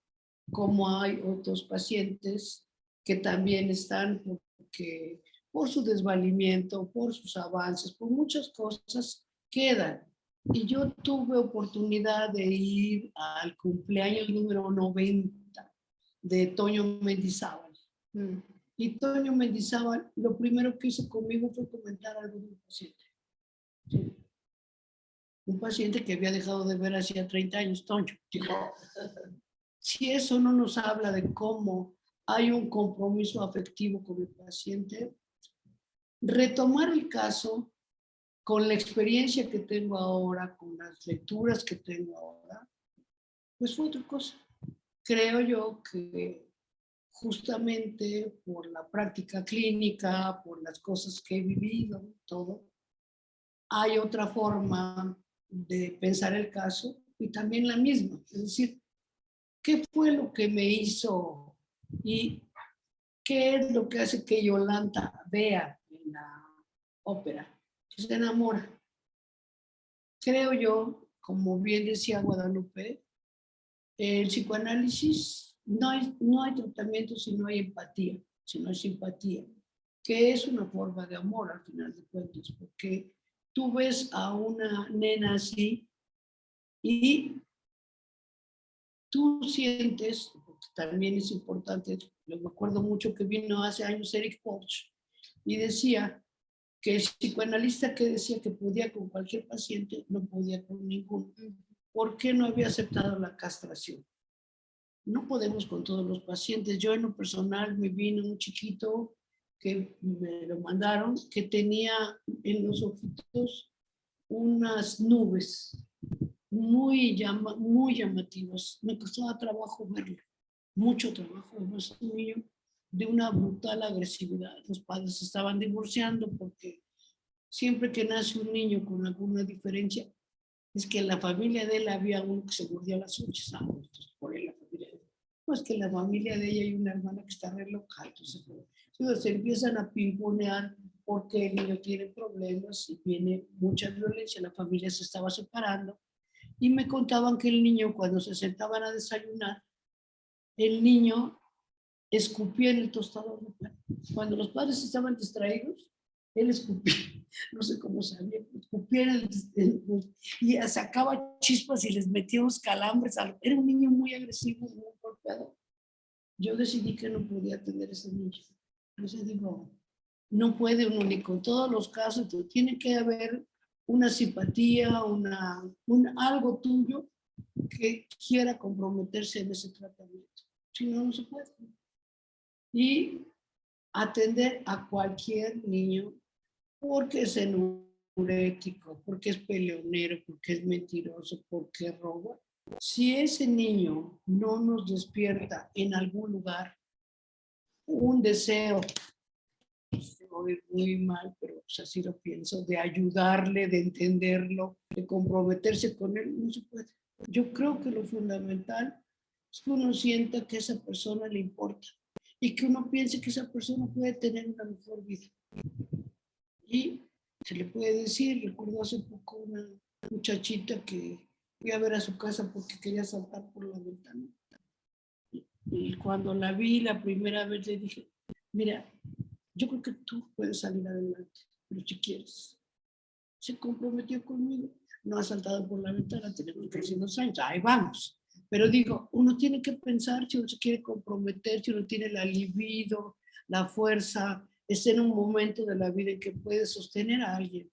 como hay otros pacientes que también están porque por su desvalimiento, por sus avances, por muchas cosas quedan. Y yo tuve oportunidad de ir al cumpleaños número 90 de Toño Mendizábal. Y Toño Mendizábal, lo primero que hizo conmigo fue comentar algo de un paciente. Sí. Un paciente que había dejado de ver hacía 30 años, Toño. Dijo, si eso no nos habla de cómo hay un compromiso afectivo con el paciente, retomar el caso con la experiencia que tengo ahora, con las lecturas que tengo ahora, pues fue otra cosa. Creo yo que justamente por la práctica clínica, por las cosas que he vivido, todo, hay otra forma de pensar el caso y también la misma. Es decir, ¿qué fue lo que me hizo y qué es lo que hace que Yolanda vea en la ópera? Que se enamora. Creo yo, como bien decía Guadalupe, el psicoanálisis no hay tratamiento si no hay empatía, si no hay simpatía, que es una forma de amor al final de cuentas, porque tú ves a una nena así y tú sientes, porque también es importante, me acuerdo mucho que vino hace años Eric Porch y decía que el psicoanalista que decía que podía con cualquier paciente no podía con ninguno. ¿Por qué no había aceptado la castración? No podemos con todos los pacientes. Yo en lo personal me vino un chiquito que me lo mandaron, que tenía en los ojitos unas nubes muy llamativas. Me costaba trabajo verlo, mucho trabajo. Es un niño de una brutal agresividad. Los padres se estaban divorciando porque siempre que nace un niño con alguna diferencia, es que en la familia de él había uno que se mordía las uñas. Entonces, por él la familia de él. Pues que en la familia de ella hay una hermana que está re loca. Entonces se empiezan a pimponear porque el niño tiene problemas y viene mucha violencia. La familia se estaba separando. Y me contaban que el niño, cuando se sentaban a desayunar, el niño escupía en el tostador. Cuando los padres estaban distraídos, él escupía, no sé cómo sabía, escupía y sacaba chispas y les metía unos calambres. Era un niño muy agresivo, muy golpeado. Yo decidí que no podía atender a ese niño. Entonces digo, no puede uno ni con todos los casos, tiene que haber una simpatía, algo tuyo que quiera comprometerse en ese tratamiento. Si no, no se puede. Y atender a cualquier niño porque es enurético, porque es peleonero, porque es mentiroso, porque roba. Si ese niño no nos despierta en algún lugar un deseo, se va a oír muy mal, pero pues así lo pienso, de ayudarle, de entenderlo, de comprometerse con él, no se puede. Yo creo que lo fundamental es que uno sienta que a esa persona le importa y que uno piense que esa persona puede tener una mejor vida. Y se le puede decir, recuerdo hace poco una muchachita que fui a ver a su casa porque quería saltar por la ventana. Y cuando la vi la primera vez le dije, mira, yo creo que tú puedes salir adelante, pero si quieres. Se comprometió conmigo, no ha saltado por la ventana, tenemos 300 años, ahí vamos. Pero digo, uno tiene que pensar si uno se quiere comprometer, si uno tiene la libido, la fuerza, está en un momento de la vida en que puede sostener a alguien.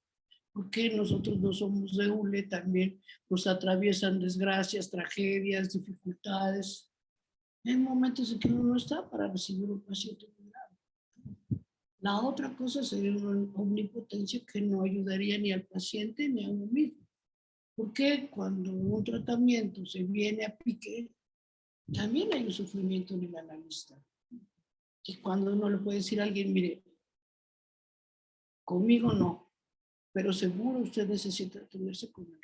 Porque nosotros no somos de hule, también nos atraviesan desgracias, tragedias, dificultades. Hay momentos en que uno no está para recibir un paciente muy grave. La otra cosa sería una omnipotencia que no ayudaría ni al paciente ni a uno mismo. Porque cuando un tratamiento se viene a pique, también hay un sufrimiento en el analista. Y cuando uno le puede decir a alguien, mire, conmigo no, pero seguro usted necesita atenderse con él.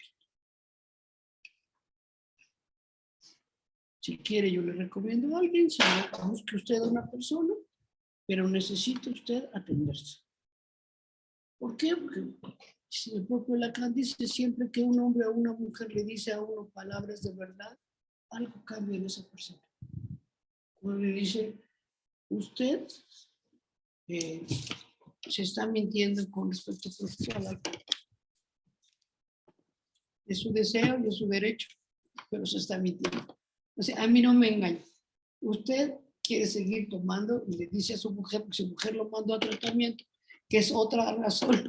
Si quiere, yo le recomiendo a alguien, si no, busque usted a una persona, pero necesita usted atenderse. ¿Por qué? Porque el propio Lacan dice siempre que un hombre o una mujer le dice a uno palabras de verdad, algo cambia en esa persona. Cuando le dice, usted se está mintiendo con respecto a la es su deseo y es su derecho, pero se está mintiendo. O sea, a mí no me engaña. Usted quiere seguir tomando y le dice a su mujer, porque su mujer lo mandó a tratamiento, que es otra razón.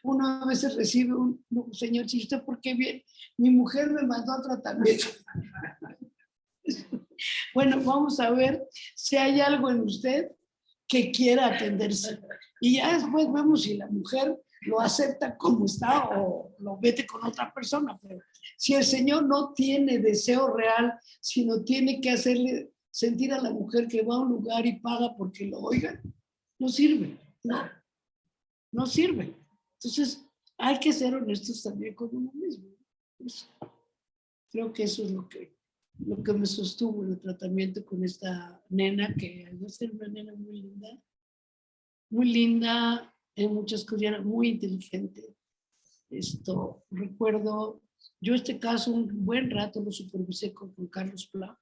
Uno a veces recibe un señor, si usted por qué viene, mi mujer me mandó a tratamiento. Bueno, vamos a ver si hay algo en usted que quiera atenderse. Y ya después vemos si la mujer lo acepta como está o lo vete con otra persona. Pero si el señor no tiene deseo real, sino tiene que hacerle sentir a la mujer que va a un lugar y paga porque lo oigan, no sirve. No sirve. Entonces, hay que ser honestos también con uno mismo. Eso. Creo que eso es lo que me sostuvo en el tratamiento con esta nena, que va a ser una nena muy linda en muchas cosas, muy inteligente. Recuerdo, yo este caso un buen rato lo supervisé con Juan Carlos Pla,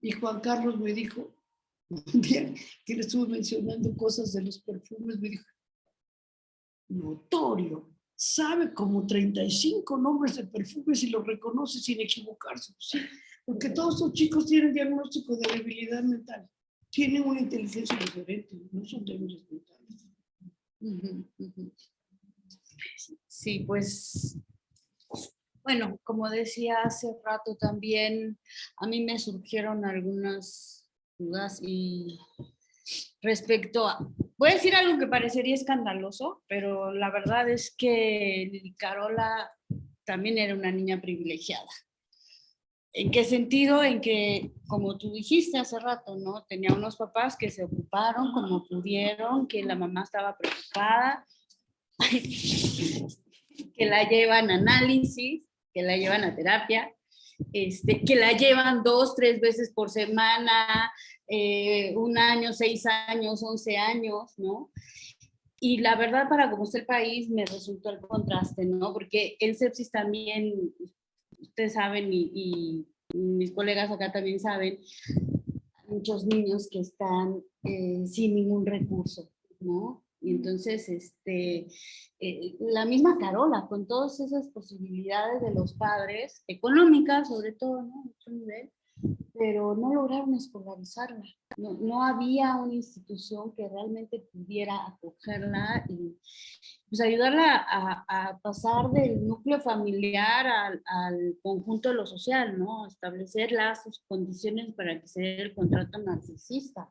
y Juan Carlos me dijo, un día que le estuve mencionando cosas de los perfumes, me dijo, notorio, sabe como 35 nombres de perfumes y los reconoce sin equivocarse. Sí, porque todos estos chicos tienen diagnóstico de debilidad mental, tienen una inteligencia diferente, no son débiles mentales. Sí, pues, bueno, como decía hace rato también, a mí me surgieron algunas dudas y respecto a, voy a decir algo que parecería escandaloso, pero la verdad es que Lili Carola también era una niña privilegiada. ¿En qué sentido? En que, como tú dijiste hace rato, ¿no? Tenía unos papás que se ocuparon como pudieron, que la mamá estaba preocupada, que la llevan a análisis, que la llevan a terapia, que la llevan 2, 3 veces por semana, 1 año, 6 años, 11 años, ¿no? Y la verdad, para como está el país, me resultó el contraste, ¿no? Porque el sepsis también, ustedes saben, y mis colegas acá también saben, muchos niños que están sin ningún recurso, ¿no? Y entonces, la misma Carola, con todas esas posibilidades de los padres, económicas sobre todo, ¿no? A mucho nivel, pero no lograron escolarizarla. No había una institución que realmente pudiera acogerla y pues ayudarla a pasar del núcleo familiar al conjunto de lo social, ¿no? Establecer las condiciones para que se dé el contrato narcisista.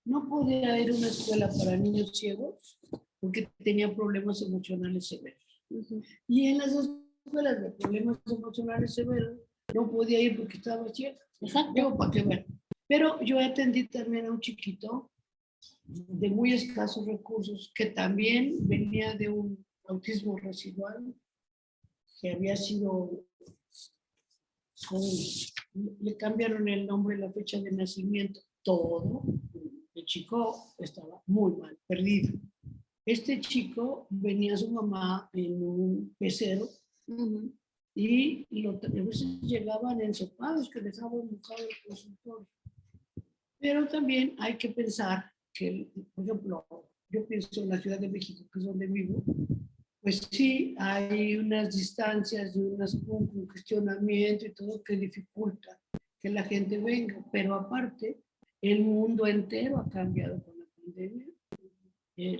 ¿No podría haber una escuela para niños ciegos? porque tenía problemas emocionales severos. Ujú. Y en las escuelas de problemas emocionales severos no podía ir porque estaba ciega. Exacto. Digo, para que vean. Pero yo atendí también a un chiquito de muy escasos recursos que también venía de un autismo residual, que había sido, le cambiaron el nombre y la fecha de nacimiento, todo. El chico estaba muy mal, perdido. Este chico venía su mamá en un pecero Ujú. y a veces llegaban ensopados que dejaban mojado el consultorio. Pero también hay que pensar que, por ejemplo, yo pienso en la Ciudad de México, que es donde vivo, pues sí, hay unas distancias y un congestionamiento y todo que dificulta que la gente venga, pero aparte, el mundo entero ha cambiado con la pandemia.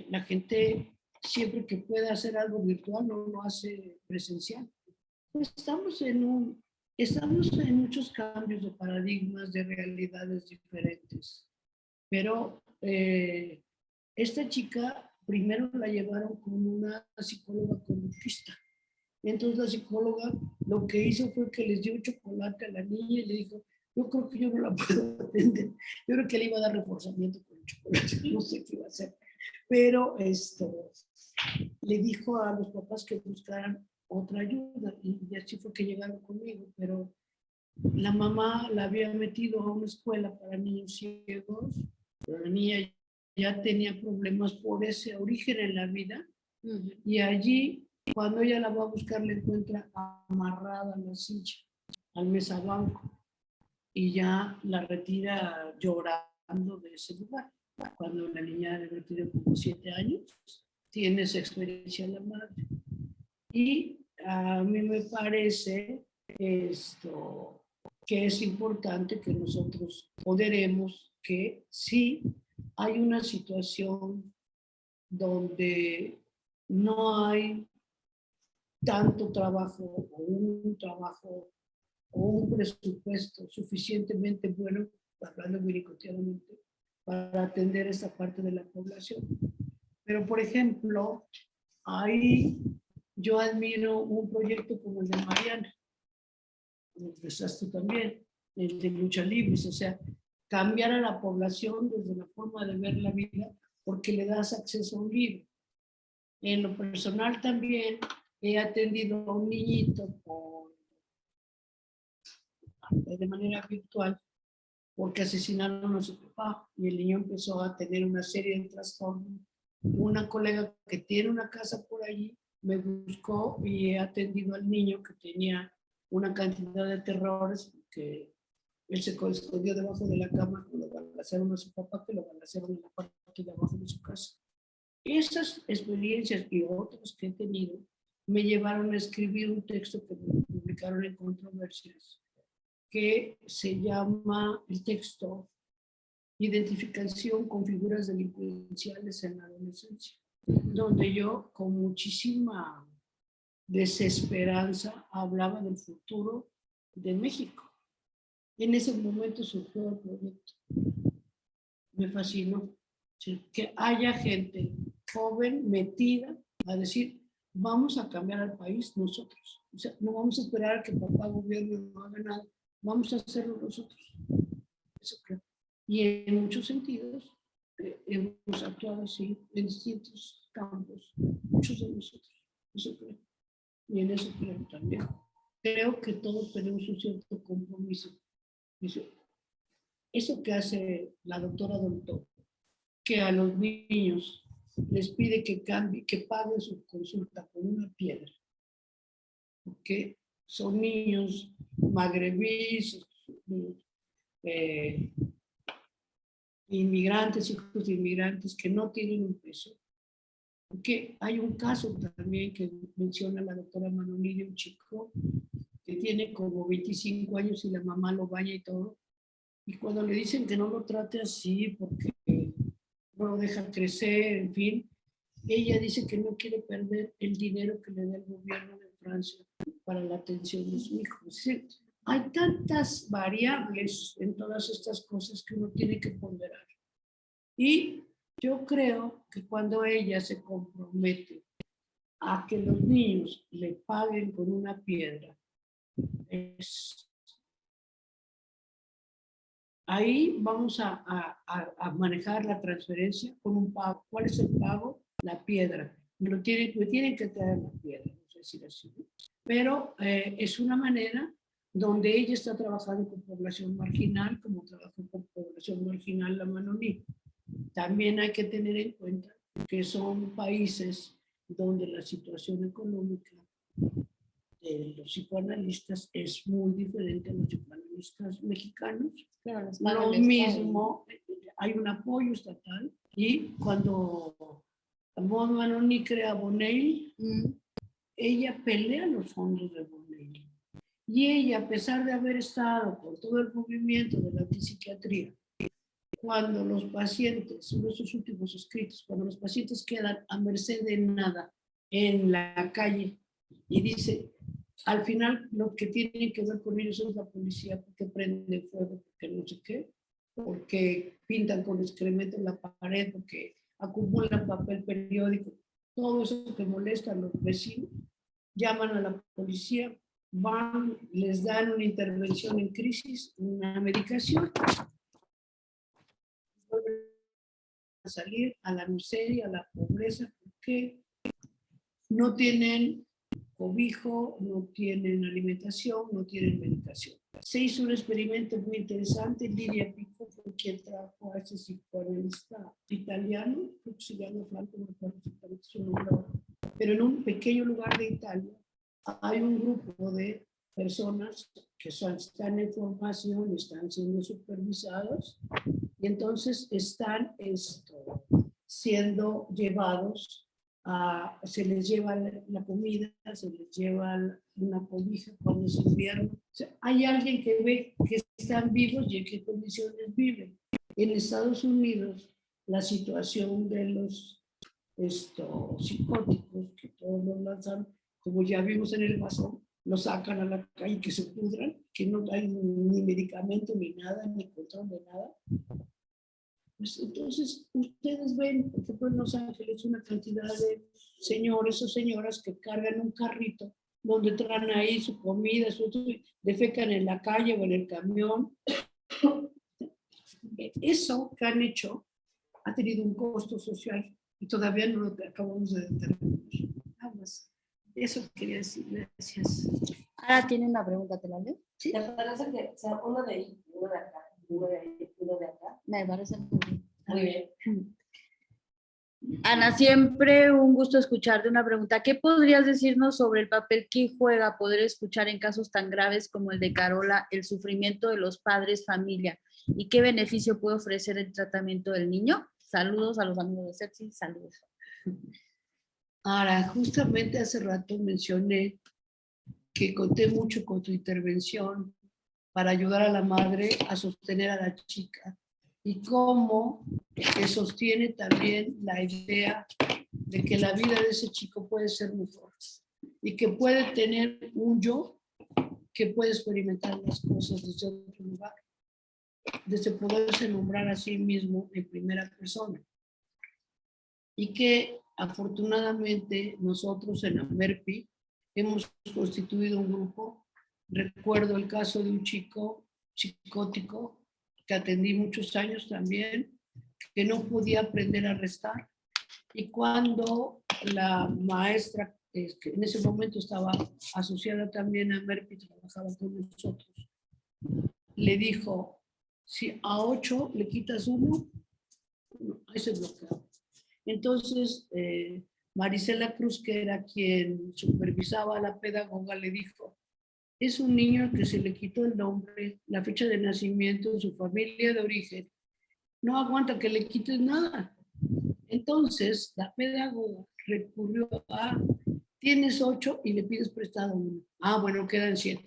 La gente siempre que puede hacer algo virtual no lo hace presencial. Pues estamos en muchos cambios de paradigmas, de realidades diferentes, pero esta chica primero la llevaron con una psicóloga conductista. Entonces la psicóloga lo que hizo fue que les dio un chocolate a la niña y le dijo, yo creo que yo no la puedo atender. Yo creo que le iba a dar reforzamiento con el chocolate, no sé qué iba a hacer. Pero le dijo a los papás que buscaran otra ayuda y así fue que llegaron conmigo. Pero la mamá la había metido a una escuela para niños ciegos, pero la niña ya tenía problemas por ese origen en la vida. Ujú. Y allí, cuando ella la va a buscar, la encuentra amarrada a la silla, al mesabanco, y ya la retira llorando de ese lugar. Cuando la niña debe tener como 7 años, tiene esa experiencia la madre. Y a mí me parece que es importante que nosotros ponderemos que sí hay una situación donde no hay tanto trabajo o un trabajo o un presupuesto suficientemente bueno, hablando biricotianamente, para atender esta parte de la población. Pero, por ejemplo, ahí yo admiro un proyecto como el de Mariana, el desastre también, el de lucha libres, o sea, cambiar a la población desde la forma de ver la vida porque le das acceso a un libro. En lo personal también he atendido a un niñito de manera virtual porque asesinaron a su papá y el niño empezó a tener una serie de trastornos. Una colega que tiene una casa por allí me buscó y he atendido al niño que tenía una cantidad de terrores que él se escondió debajo de la cama cuando balacearon a su papá, que lo balacearon en la parte de abajo de su casa. Esas experiencias y otras que he tenido me llevaron a escribir un texto que me publicaron en Controversias, que se llama el texto Identificación con figuras delincuenciales en la adolescencia, donde yo con muchísima desesperanza hablaba del futuro de México. En ese momento surgió el proyecto. Me fascinó que haya gente joven metida a decir, vamos a cambiar al país nosotros. O sea, no vamos a esperar a que papá gobierno no haga nada, vamos a hacerlo nosotros. Eso creo. Y en muchos sentidos hemos actuado así en distintos campos, muchos de nosotros. Eso creo. Y en eso creo también. Creo que todos tenemos un cierto compromiso. Eso que hace la doctora Dolto, que a los niños les pide que cambie, que paguen su consulta con una piedra, porque son niños magrebíes, inmigrantes, hijos de inmigrantes que no tienen un peso. Porque hay un caso también que menciona la doctora Manolini, un chico que tiene como 25 años y la mamá lo baña y todo. Y cuando le dicen que no lo trate así porque no lo dejan crecer, en fin, ella dice que no quiere perder el dinero que le da el gobierno de Francia para la atención de su hijo. Es decir, hay tantas variables en todas estas cosas que uno tiene que ponderar. Y Yo creo que cuando ella se compromete a que los niños le paguen con una piedra, ahí vamos a manejar la transferencia con un pago. ¿Cuál es el pago? La piedra. Me tienen que traer la piedra, no sé si así. Pero es una manera donde ella está trabajando con población marginal, como trabaja con población marginal la manoní. También hay que tener en cuenta que son países donde la situación económica de los psicoanalistas es muy diferente a los psicoanalistas mexicanos. Claro, Lo mismo, hay un apoyo estatal y cuando Maud Manoní crea Bonney, ella pelea los fondos de Bonney. Y ella, a pesar de haber estado con todo el movimiento de la antipsiquiatría, cuando los pacientes, uno de sus últimos escritos, cuando los pacientes quedan a merced de nada en la calle, y dice, al final lo que tienen que ver con ellos es la policía, porque prende fuego, porque no sé qué, porque pintan con excremento en la pared, porque acumulan papel periódico, todo eso que molesta a los vecinos, llaman a la policía, van, les dan una intervención en crisis, una medicación, a salir a la miseria, a la pobreza, porque no tienen cobijo, no tienen alimentación, no tienen medicación. Se hizo un experimento muy interesante. Lidia Pico fue quien trajo a ese psicoanalista italiano, creo que se llama Franco, no recuerdo exactamente su nombre, pero en un pequeño lugar de Italia hay un grupo de personas que están en formación, están siendo supervisados y entonces están siendo llevados se les lleva la comida, se les lleva una cobija cuando es invierno. O sea, hay alguien que ve que están vivos y en qué condiciones viven. En Estados Unidos, la situación de los psicóticos, que todos los lanzan, como ya vimos en el vaso, los sacan a la calle que se pudran, que no hay ni medicamento, ni nada, ni control de nada. Pues entonces, ustedes ven, por ejemplo, en Los Ángeles, una cantidad de señores o señoras que cargan un carrito donde traen ahí su comida, defecan en la calle o en el camión. Eso que han hecho ha tenido un costo social y todavía no lo acabamos de determinar. Nada más. Eso quería decir. Gracias. Ahora tiene una pregunta, ¿te la leo? ¿Te parece que sea uno de ahí, uno de acá, uno de ahí, uno de acá? Me parece muy bien. Muy bien. Ana, siempre un gusto escucharte. Una pregunta. ¿Qué podrías decirnos sobre el papel que juega poder escuchar en casos tan graves como el de Carola el sufrimiento de los padres, familia? ¿Y qué beneficio puede ofrecer el tratamiento del niño? Saludos a los amigos de Sepsi. Saludos. Ahora, justamente hace rato mencioné que conté mucho con tu intervención para ayudar a la madre a sostener a la chica y cómo que sostiene también la idea de que la vida de ese chico puede ser mejor y que puede tener un yo que puede experimentar las cosas desde otro lugar, desde poderse nombrar a sí mismo en primera persona. Y que afortunadamente nosotros en AMERPI hemos constituido un grupo. Recuerdo el caso de un chico psicótico que atendí muchos años también, que no podía aprender a restar. Y cuando la maestra, que en ese momento estaba asociada también a AMERPI, trabajaba con nosotros, le dijo, si a 8 le quitas 1, ese es bloqueado. Entonces, Marisela Cruz, que era quien supervisaba a la pedagoga, le dijo, es un niño que se le quitó el nombre, la fecha de nacimiento, su familia de origen, no aguanta que le quites nada. Entonces, la pedagoga recurrió a, tienes 8 y le pides prestado 1. Ah, bueno, quedan 7.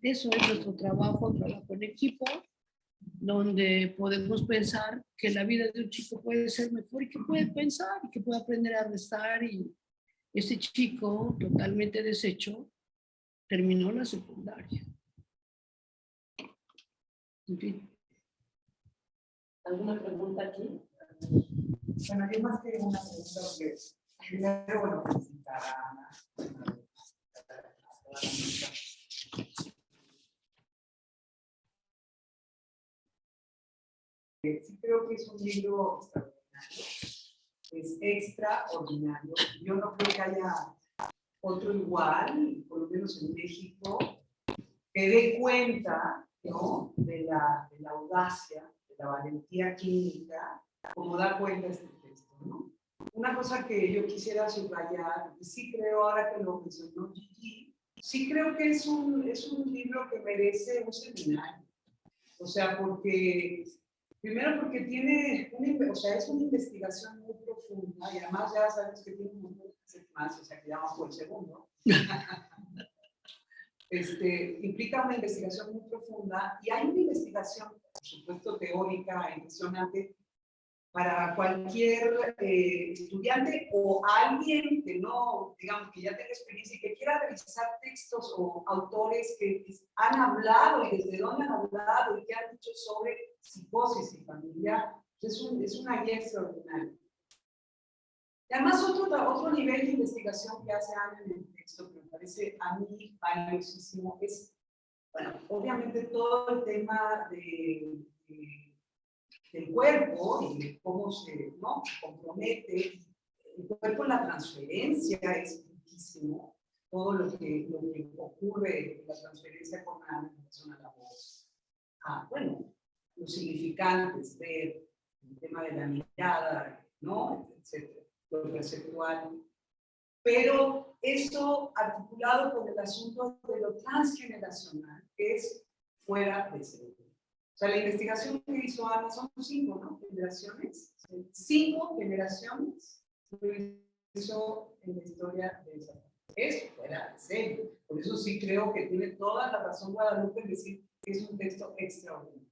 Eso es nuestro trabajo en equipo, donde podemos pensar que la vida de un chico puede ser mejor y que puede pensar y que puede aprender a restar. Y este chico, totalmente deshecho, terminó la secundaria. En fin. ¿Alguna pregunta aquí? Bueno, yo más que una pregunta, porque primero, bueno, felicitar a Ana. Sí creo que es un libro extraordinario, es extraordinario. Yo no creo que haya otro igual, por lo menos en México, que dé cuenta, ¿no?, de la audacia, de la valentía clínica, como da cuenta este texto, ¿no? Una cosa que yo quisiera subrayar, y sí creo, ahora que lo mencionó Gigi, sí creo que es un libro que merece un seminario. O sea, primero porque tiene, o sea, es una investigación muy profunda, y además ya sabes que tiene un montón de más, o sea, que ya vamos por el segundo. Implica una investigación muy profunda, y hay una investigación, por supuesto, teórica, impresionante, para cualquier estudiante o alguien que no, digamos, que ya tenga experiencia y que quiera revisar textos o autores que han hablado y desde dónde han hablado y que han dicho sobre psicosis y familia. Es una guía extraordinaria. Y además otro nivel de investigación que hace Ana en el texto, que me parece a mí valiosísimo, es, bueno, obviamente todo el tema del cuerpo y de cómo se, ¿no?, compromete. El cuerpo en la transferencia es muchísimo. Todo lo que ocurre en la transferencia corporal en relación a la voz. Bueno, los significantes, ver el tema de la mirada, ¿no?, etcétera, lo perceptual. Pero eso articulado con el asunto de lo transgeneracional, que es fuera del cerebro. O sea, la investigación que hizo Ana son 5, ¿no?, generaciones. 5 generaciones que hizo en la historia de esa. Eso fuera de serio. Por eso sí creo que tiene toda la razón Guadalupe en decir que es un texto extraordinario.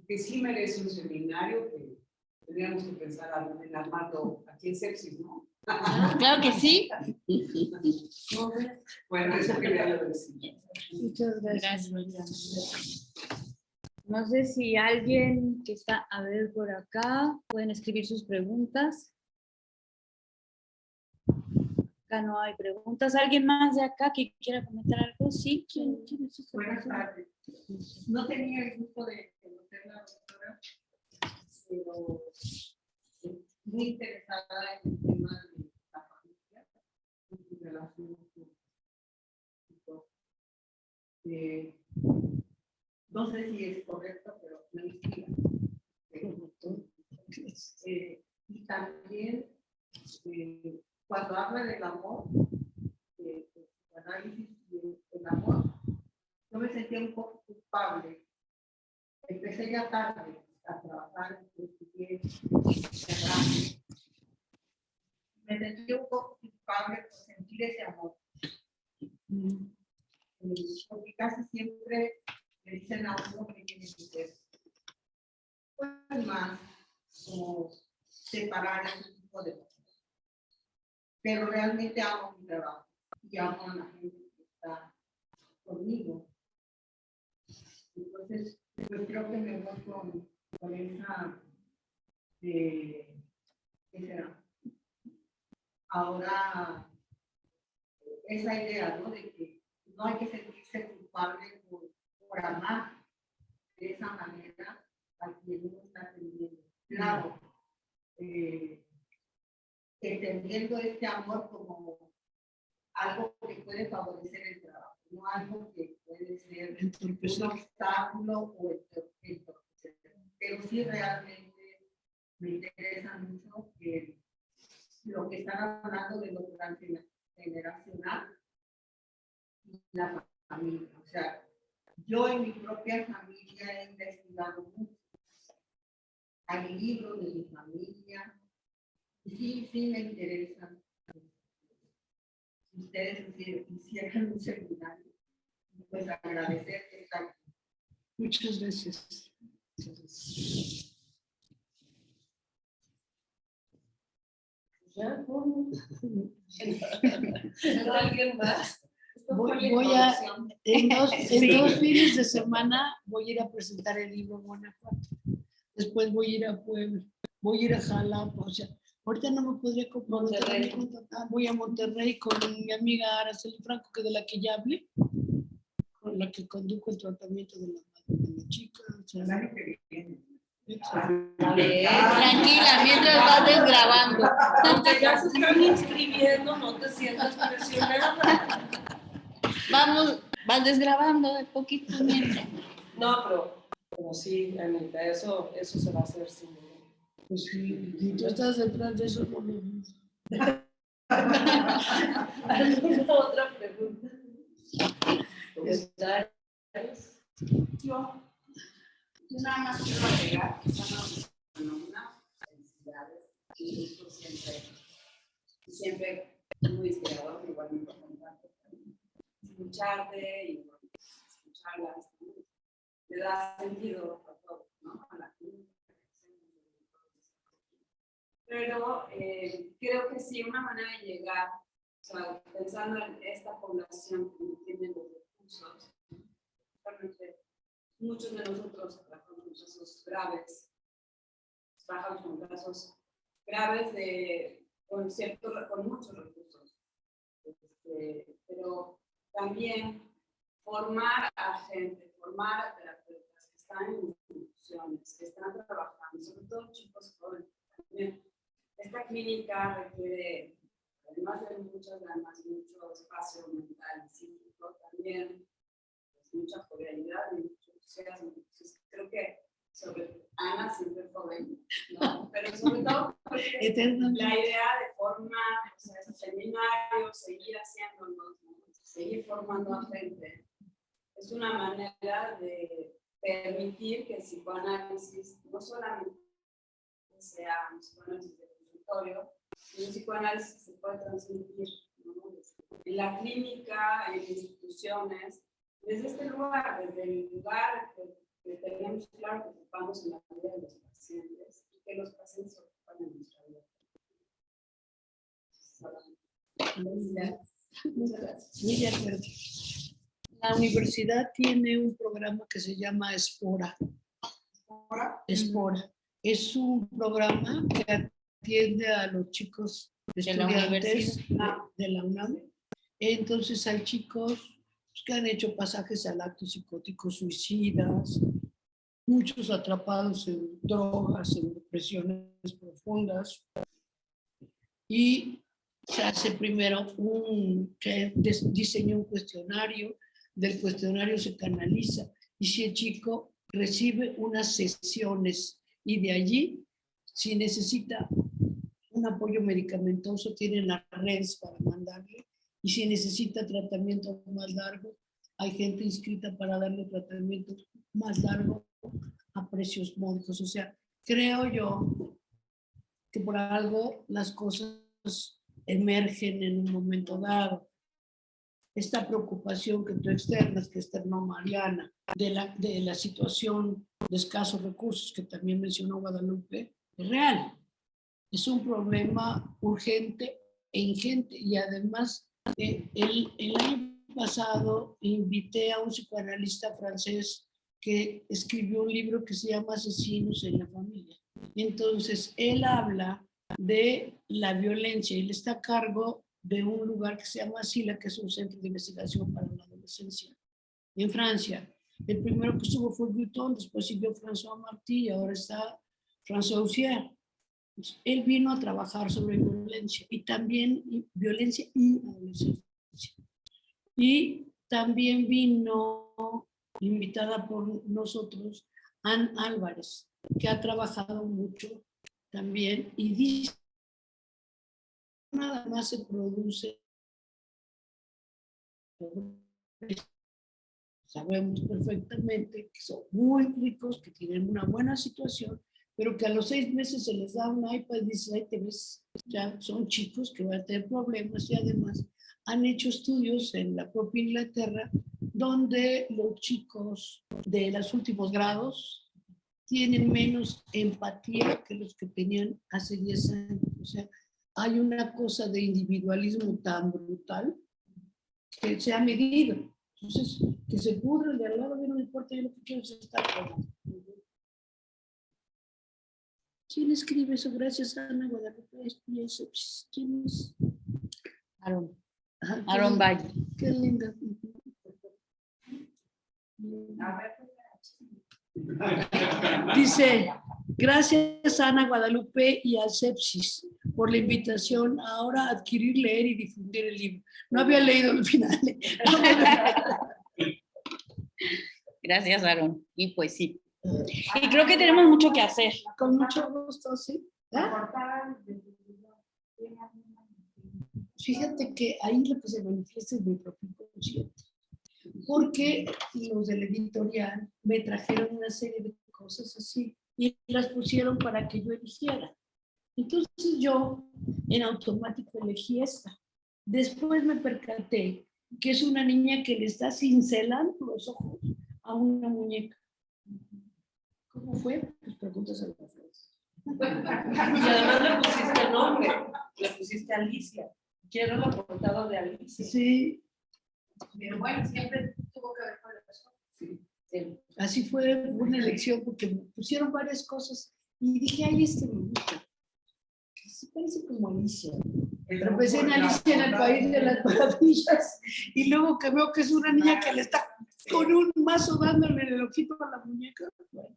Que sí merece un seminario, que tendríamos que pensar en armarlo aquí en Sepsis, ¿no? Claro que sí. Bueno, eso quería yo decir. Muchas gracias. Gracias. No sé si alguien que está a ver por acá pueden escribir sus preguntas. Acá no hay preguntas. ¿Alguien más de acá que quiera comentar algo? Sí. ¿Quién es usted? Buenas tardes. No tenía el gusto de conocer a la doctora, pero muy interesada en el tema de la familia y su relación con no sé si es correcto, pero me inspira. Y también, cuando habla del amor, el análisis del amor, yo me sentía un poco culpable. Empecé ya tarde a trabajar, estudié, me sentí un poco culpable por sentir ese amor. Porque casi siempre me dicen a uno que tiene que ser, pues, más como separar ese tipo de cosas. Pero realmente amo mi trabajo y amo a la gente que está conmigo. Entonces, yo creo que me voy con esa, ¿qué será? Ahora, esa idea, ¿no?, de que no hay que sentirse culpable por amar de esa manera a quien uno está atendiendo. Claro, entendiendo este amor como algo que puede favorecer el trabajo, no algo que puede ser un obstáculo o entorpecer. Pero sí realmente me interesa mucho que lo que están hablando de lo transgeneracional y la familia. O sea, yo en mi propia familia he investigado mucho. Hay libros de mi familia y sí me interesan. Si ustedes hicieran un seminario, pues agradecer que están aquí. Muchas gracias. ¿Ya? ¿Alguien más? Voy a, en dos fines de semana voy a ir a presentar el libro en Guanajuato. Después voy a ir a Puebla. voy a ir a Jalapa, o sea, ahorita no me podría Monterrey. contratar, voy a Monterrey con mi amiga Araceli Franco, que de la que ya hablé, con la que condujo el tratamiento de la chica. O sea, El año que viene. Tranquila, mientras vas desgrabando. Aunque ya se están inscribiendo, no te sientas presionada. Vamos, vas desgrabando de poquito mientras. No, pero sí, Anita, eso se va a hacer sin duda. pues sí, y tú estás detrás de eso, no lo dudo. ¿Alguna otra pregunta? ¿Está? Yo nada más quiero agregar que son unas felicidades y esto siempre muy inspirador, igual me contarte, escucharte y escucharlas, ¿no? Le da sentido a todo, ¿no? A la clínica. Pero creo que sí, una manera de llegar, o sea, pensando en esta población que no tiene los recursos, realmente muchos de nosotros trabajamos con casos graves, trabajamos con casos graves con muchos recursos, pero también formar a gente, formar a terapeutas que están en instituciones, que están trabajando, sobre todo chicos jóvenes. También esta clínica requiere, además de muchas ganas, mucho espacio mental y psíquico, también pues, mucha jovialidad y mucho entusiasmo. Entonces, creo que sobre Ana siempre joven, ¿no? Pero sobre todo porque la idea de formar, o sea, esos seminarios, seguir haciéndolos, ¿no? Seguir formando a gente, es una manera de permitir que el psicoanálisis no solamente sea un psicoanálisis de consultorio, sino un psicoanálisis se puede transmitir, ¿no? En la clínica, en instituciones, desde este lugar, desde el lugar que tenemos claro que ocupamos en la vida de los pacientes y que los pacientes se ocupan en nuestra vida. Muchas gracias. Muy de acuerdo. La universidad tiene un programa que se llama Espora. Espora. Es un programa que atiende a los chicos estudiantes de la UNAM. Entonces hay chicos que han hecho pasajes al acto psicótico, suicidas, muchos atrapados en drogas, en depresiones profundas. Y se hace primero se diseña un cuestionario, del cuestionario se canaliza, y si el chico recibe unas sesiones y de allí, si necesita un apoyo medicamentoso, tienen las redes para mandarle, y si necesita tratamiento más largo, hay gente inscrita para darle tratamiento más largo a precios módicos. O sea, creo yo que por algo las cosas emergen en un momento dado. Esta preocupación que tú externas, que externó Mariana, de la situación de escasos recursos que también mencionó Guadalupe, es real. Es un problema urgente e ingente. Y además, el año pasado invité a un psicoanalista francés que escribió un libro que se llama Asesinos en la Familia. Entonces, él habla de la violencia. Él está a cargo de un lugar que se llama SILA, que es un centro de investigación para la adolescencia, en Francia. El primero que estuvo fue Guton, después siguió François Martí y ahora está François Auxier. Él vino a trabajar sobre violencia y también violencia y adolescencia. Y también vino invitada por nosotros Ann Álvarez, que ha trabajado mucho también y dice nada más se produce. Sabemos perfectamente que son muy ricos, que tienen una buena situación, pero que a los 6 meses se les da un iPad y dice, ahí te ves, ya son chicos que van a tener problemas y además han hecho estudios en la propia Inglaterra donde los chicos de los últimos grados tienen menos empatía que los que tenían hace 10 años. O sea, hay una cosa de individualismo tan brutal que se ha medido. Entonces, que se pudre el de al lado, no me importa, yo lo que quiero es estar con él. ¿Quién escribe eso? Gracias, Ana Guadalupe. ¿Quién es? Aaron, Ajá, qué Aaron linda, Valle. qué linda. Dice, gracias a Ana Guadalupe y a Sepsis por la invitación ahora a adquirir, leer y difundir el libro. No había leído el final. Gracias, Aaron. Y pues sí. Y creo que tenemos mucho que hacer. Con mucho gusto, sí. ¿Ah? Fíjate que ahí lo que se manifiesta es mi propio inconsciente. Porque los del editorial me trajeron una serie de cosas así y las pusieron para que yo eligiera. Entonces yo en automático elegí esta. Después me percaté que es una niña que le está cincelando los ojos a una muñeca. ¿Cómo fue? Pues preguntas a la frase. Y además le pusiste nombre, le pusiste Alicia. Quiero la portada de Alicia. Sí. Pero bueno, siempre tuvo que ver con eso. Sí. Así fue una elección porque me pusieron varias cosas y dije, ay, este me gusta. Se parece como Alicia. Pero pensé en Alicia en el País de las Maravillas y luego que veo que es una niña que le está con un mazo dándole el ojito a la muñeca. Bueno,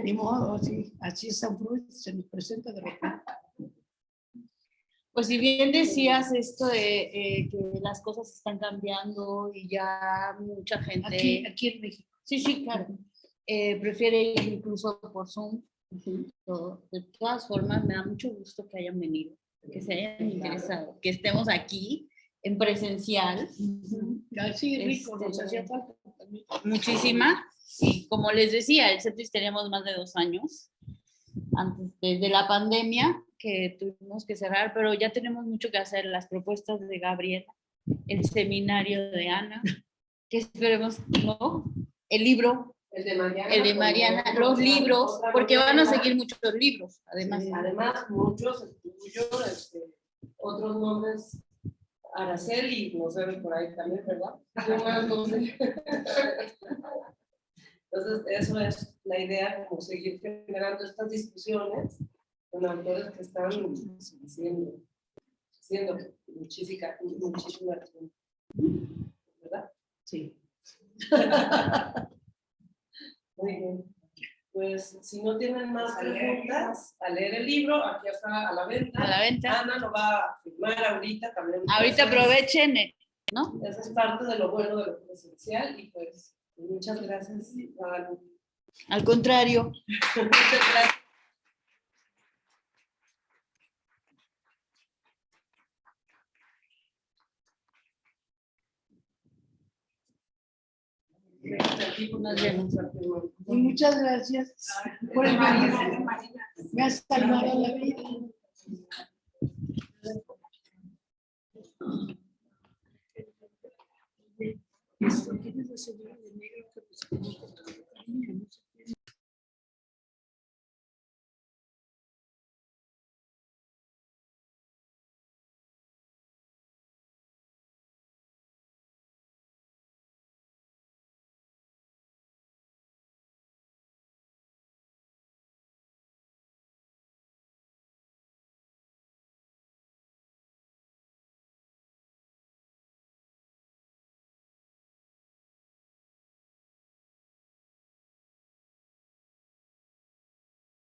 ni modo, sí, así es San Freud, se nos presenta de repente. Pues si bien decías esto de que las cosas están cambiando y ya mucha gente... Aquí en México. Sí, claro. Prefiere ir incluso por Zoom. De todas formas, me da mucho gusto que hayan venido, que se hayan interesado, que estemos aquí en presencial. Sí, rico, nos hacía falta también. Muchísima. Y como les decía, el CETRIS teníamos más de 2 años antes de la pandemia que tuvimos que cerrar, pero ya tenemos mucho que hacer. Las propuestas de Gabriela, el seminario de Ana, que esperemos, ¿no? El libro. El de Mariana, los libros, porque van a seguir muchos libros, además. Sí, además, muchos, el tuyo, otros nombres, Araceli, no sé, por ahí también, ¿verdad? Yo más no sé. Entonces, eso es la idea, como seguir generando estas discusiones con autores que están haciendo muchísima, ¿verdad? Sí. Muy bien. Pues si no tienen más preguntas, a leer el libro, aquí está a la venta. A la venta. Ana lo va a firmar ahorita también. Ahorita aprovechen, ¿no? Esa es parte de lo bueno de lo presencial y pues muchas gracias. Al contrario. Muchas gracias. Nos vemos. Y muchas gracias por el venir. Me has salvado la vida. Esto, ¿quién es la señora de negro que nos